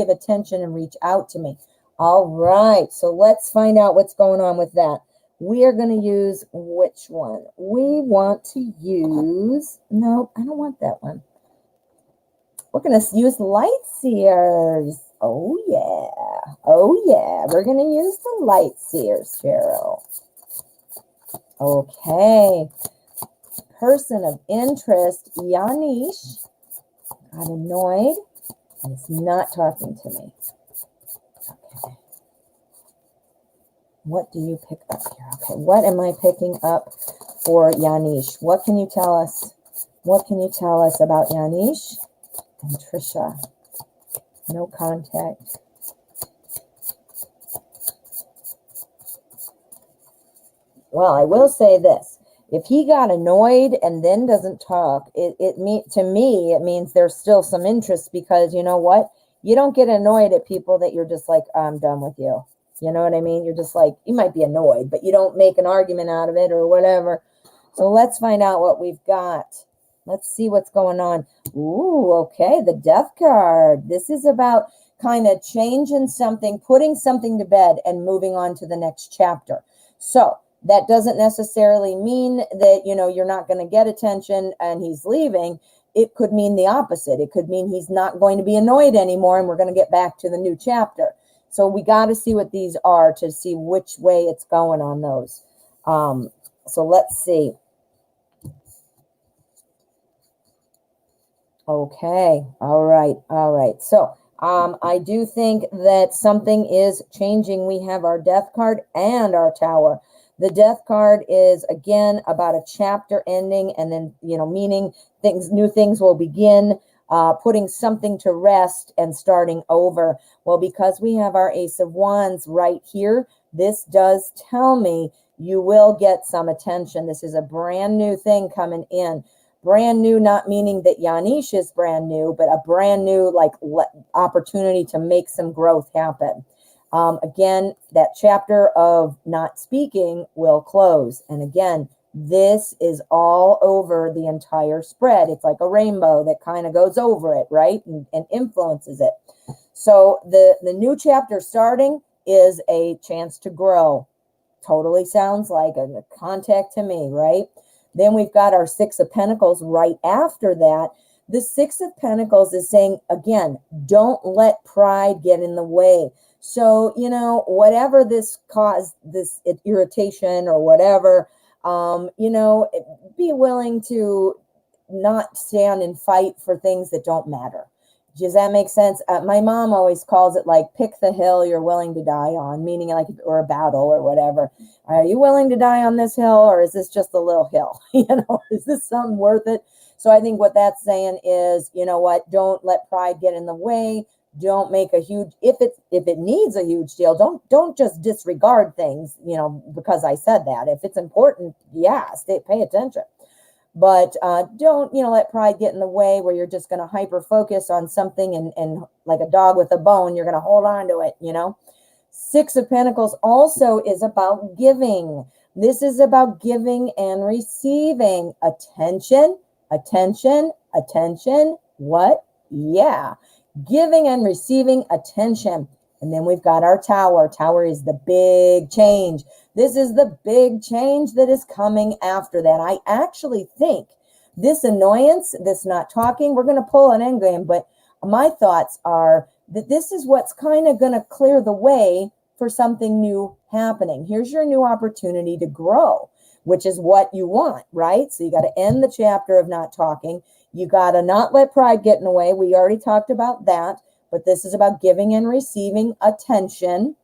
attention and reach out to me? All right, so let's find out what's going on with that. We are going to use which one? We want to use, no, I don't want that one. We're going to use light seers. Oh, yeah. Oh, yeah. We're going to use the light seers, Cheryl. Okay. Person of interest, Yanish, got annoyed and is not talking to me. Okay. What do you pick up here? Okay. What am I picking up for Yanish? What can you tell us? What can you tell us about Yanish and Trisha? No contact. Well, I will say this. If he got annoyed and then doesn't talk, to me, it means there's still some interest, because you know what? You don't get annoyed at people that you're just like, I'm done with you. You know what I mean? You're just like, you might be annoyed, but you don't make an argument out of it or whatever. So let's find out what we've got. Let's see what's going on. Ooh, okay, the death card. This is about kind of changing something, putting something to bed and moving on to the next chapter. So that doesn't necessarily mean that, you know, you're not going to get attention and he's leaving. It could mean the opposite. It could mean he's not going to be annoyed anymore and we're going to get back to the new chapter. So we got to see what these are to see which way it's going on those. So let's see. Okay. All right. All right. So I do think that something is changing. We have our death card and our tower. The death card is, again, about a chapter ending and then, you know, meaning new things will begin, putting something to rest and starting over. Well, because we have our Ace of Wands right here, this does tell me you will get some attention. This is a brand new thing coming in. Brand new, not meaning that Yanish is brand new, but a brand new opportunity to make some growth happen. Again, that chapter of not speaking will close. And again, this is all over the entire spread. It's like a rainbow that kind of goes over it, right? And influences it. So the new chapter starting is a chance to grow. Totally sounds like a contact to me, right? Then we've got our Six of Pentacles right after that. The Six of Pentacles is saying, again, don't let pride get in the way. So, you know, whatever this caused, this irritation or whatever, you know, be willing to not stand and fight for things that don't matter. Does that make sense? My mom always calls it like, pick the hill you're willing to die on, meaning like, or a battle or whatever. Are you willing to die on this hill, or is this just a little hill? You know, is this something worth it? So I think what that's saying is, you know what, don't let pride get in the way. Don't make a huge, if it needs a huge deal, don't just disregard things, you know, because I said that. If it's important, yeah, pay attention. But don't, you know, let pride get in the way where you're just going to hyper focus on something and like a dog with a bone, you're going to hold on to it, you know. Six of Pentacles also is about giving. This is about giving and receiving attention, attention, attention. What? Yeah. Giving and receiving attention. And then we've got our tower. Tower is the big change. This is the big change that is coming after that. I actually think this annoyance, this not talking, we're going to pull an end game, but my thoughts are that this is what's kind of going to clear the way for something new happening. Here's your new opportunity to grow, which is what you want, right? So you got to end the chapter of not talking. You got to not let pride get in the way. We already talked about that, but this is about giving and receiving attention.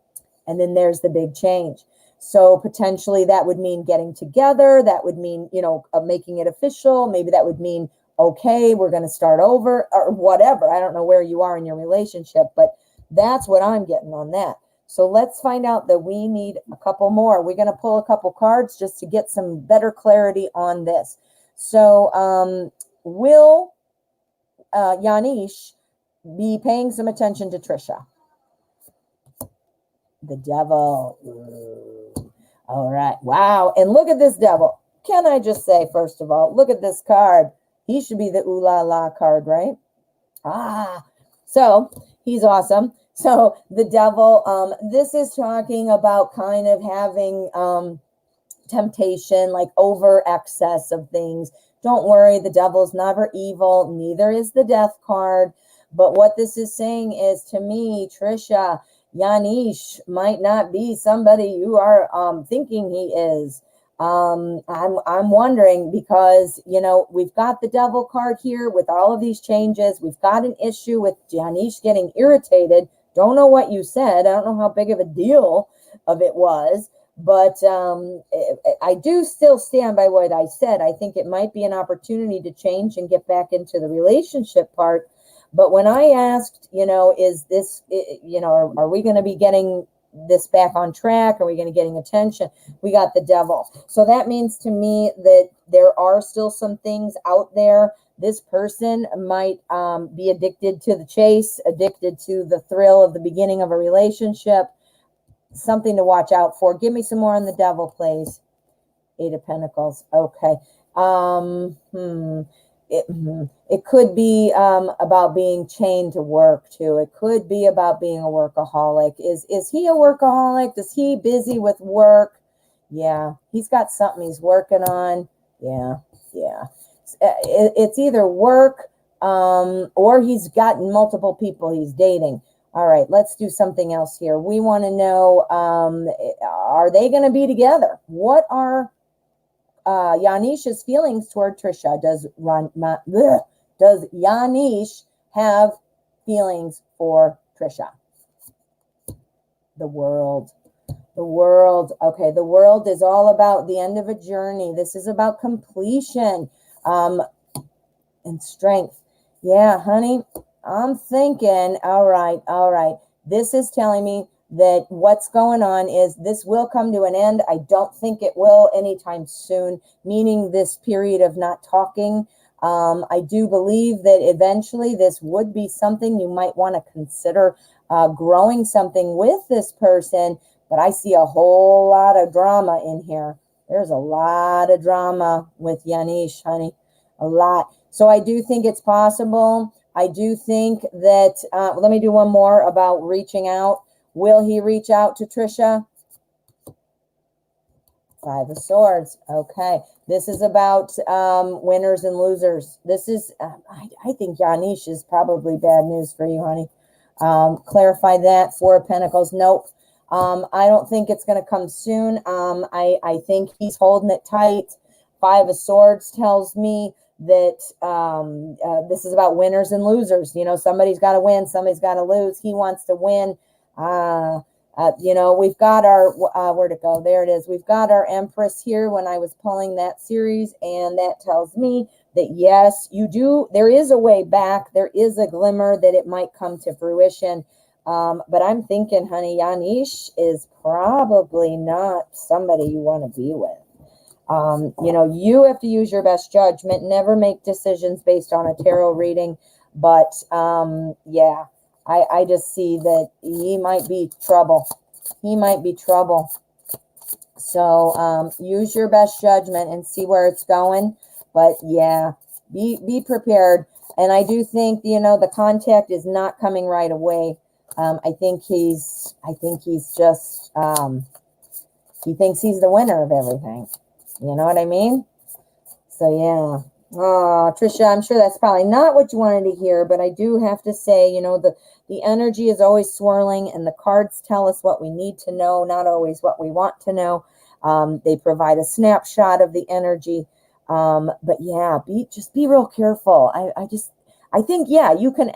And then there's the big change. So potentially that would mean getting together. That would mean, you know, making it official. Maybe that would mean, okay, we're going to start over or whatever. I don't know where you are in your relationship, but that's what I'm getting on that. So let's find out that we need a couple more. We're going to pull a couple cards just to get some better clarity on this. So will Yanish be paying some attention to Trisha? The devil. Ooh. All right. Wow. And look at this devil. Can I just say, first of all, look at this card. He should be the ooh la la card, right? So he's awesome. So the devil, this is talking about kind of having temptation, like over excess of things. Don't worry, the devil's never evil, neither is the death card. But what this is saying is, to me, Trisha, Yanish might not be somebody you are thinking he is. I'm wondering because, you know, we've got the devil card here with all of these changes. We've got an issue with Janish getting irritated. Don't know what you said. I don't know how big of a deal of it was, but I do still stand by what I said. I think it might be an opportunity to change and get back into the relationship part. But when I asked, you know, is this, you know, are we going to be getting this back on track? Are we going to getting attention? We got the devil. So that means to me that there are still some things out there. This person might be addicted to the chase, addicted to the thrill of the beginning of a relationship. Something to watch out for. Give me some more on the devil, please. 8 of Pentacles. Okay. It could be about being chained to work too. It could be about being a workaholic. Is he a workaholic? Is he busy with work? Yeah, he's got something he's working on. Yeah. It's either work or he's gotten multiple people he's dating. All right, let's do something else here. We want to know, are they going to be together? What are Yanish's feelings toward Trisha? Does Yanish have feelings for Trisha? The World. The World. Okay, the World is all about the end of a journey. This is about completion and strength. Yeah, honey, I'm thinking, all right. This is telling me that what's going on is this will come to an end. I don't think it will anytime soon, meaning this period of not talking. I do believe that eventually this would be something you might want to consider growing something with this person, but I see a whole lot of drama in here. There's a lot of drama with Yanish, honey, a lot. So I do think it's possible. I do think that, let me do one more about reaching out. Will he reach out to Trisha? 5 of Swords. Okay. This is about winners and losers. This is, I think Yanish is probably bad news for you, honey. Clarify that. 4 of Pentacles. Nope. I don't think it's going to come soon. I think he's holding it tight. 5 of Swords tells me that this is about winners and losers. You know, somebody's got to win, somebody's got to lose. He wants to win. You know, we've got our, where'd it go? There it is. We've got our Empress here when I was pulling that series, and that tells me that yes, you do. There is a way back. There is a glimmer that it might come to fruition. But I'm thinking, honey, Yanish is probably not somebody you want to be with. You know, you have to use your best judgment. Never make decisions based on a tarot reading. But yeah, I just see that he might be trouble. He might be trouble. So use your best judgment and see where it's going. But yeah, be prepared. And I do think, you know, the contact is not coming right away. I think he's just, he thinks he's the winner of everything. You know what I mean? So, yeah. Oh, Trisha, I'm sure that's probably not what you wanted to hear, but I do have to say, you know, the energy is always swirling, and the cards tell us what we need to know, not always what we want to know. They provide a snapshot of the energy. But, yeah, just be real careful. I think, yeah, you can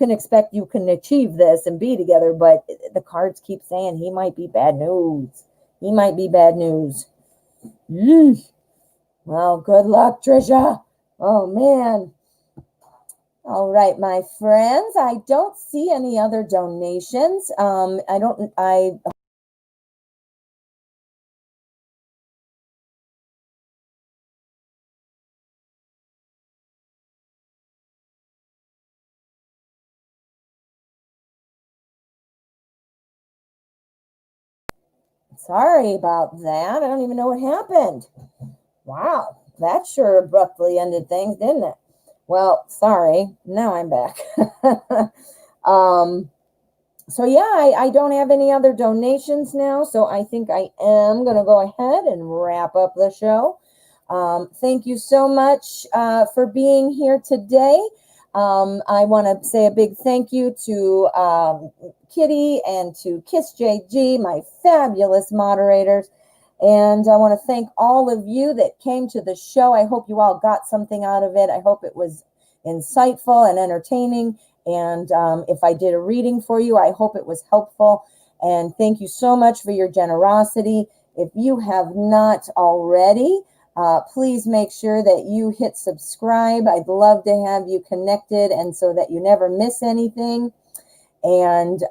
expect you can achieve this and be together, but the cards keep saying he might be bad news. He might be bad news. Well, good luck, Trisha. Oh, man. All right, my friends. I don't see any other donations. Sorry about that. I don't even know what happened. Wow, that sure abruptly ended things, didn't it? Well, sorry. Now I'm back. So yeah, I don't have any other donations now, so I think I am going to go ahead and wrap up the show. Thank you so much for being here today. I want to say a big thank you to Kitty and to Kiss JG, my fabulous moderators. And I want to thank all of you that came to the show. I hope you all got something out of it. I hope it was insightful and entertaining. And if I did a reading for you, I hope it was helpful. And thank you so much for your generosity. If you have not already, please make sure that you hit subscribe. I'd love to have you connected and so that you never miss anything. And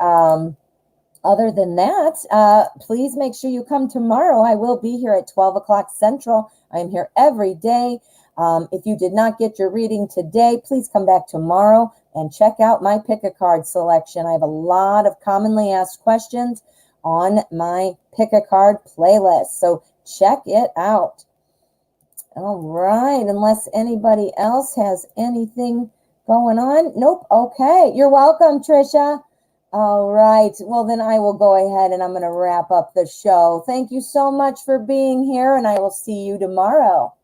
other than that, please make sure you come tomorrow. I will be here at 12 o'clock Central. I'm here every day. If you did not get your reading today, please come back tomorrow and check out my pick a card selection. I have a lot of commonly asked questions on my pick a card playlist, so check it out. All right, unless anybody else has anything going on. Nope. Okay, you're welcome, Trisha. All right, well then I will go ahead and I'm going to wrap up the show. Thank you so much for being here, and I will see you tomorrow.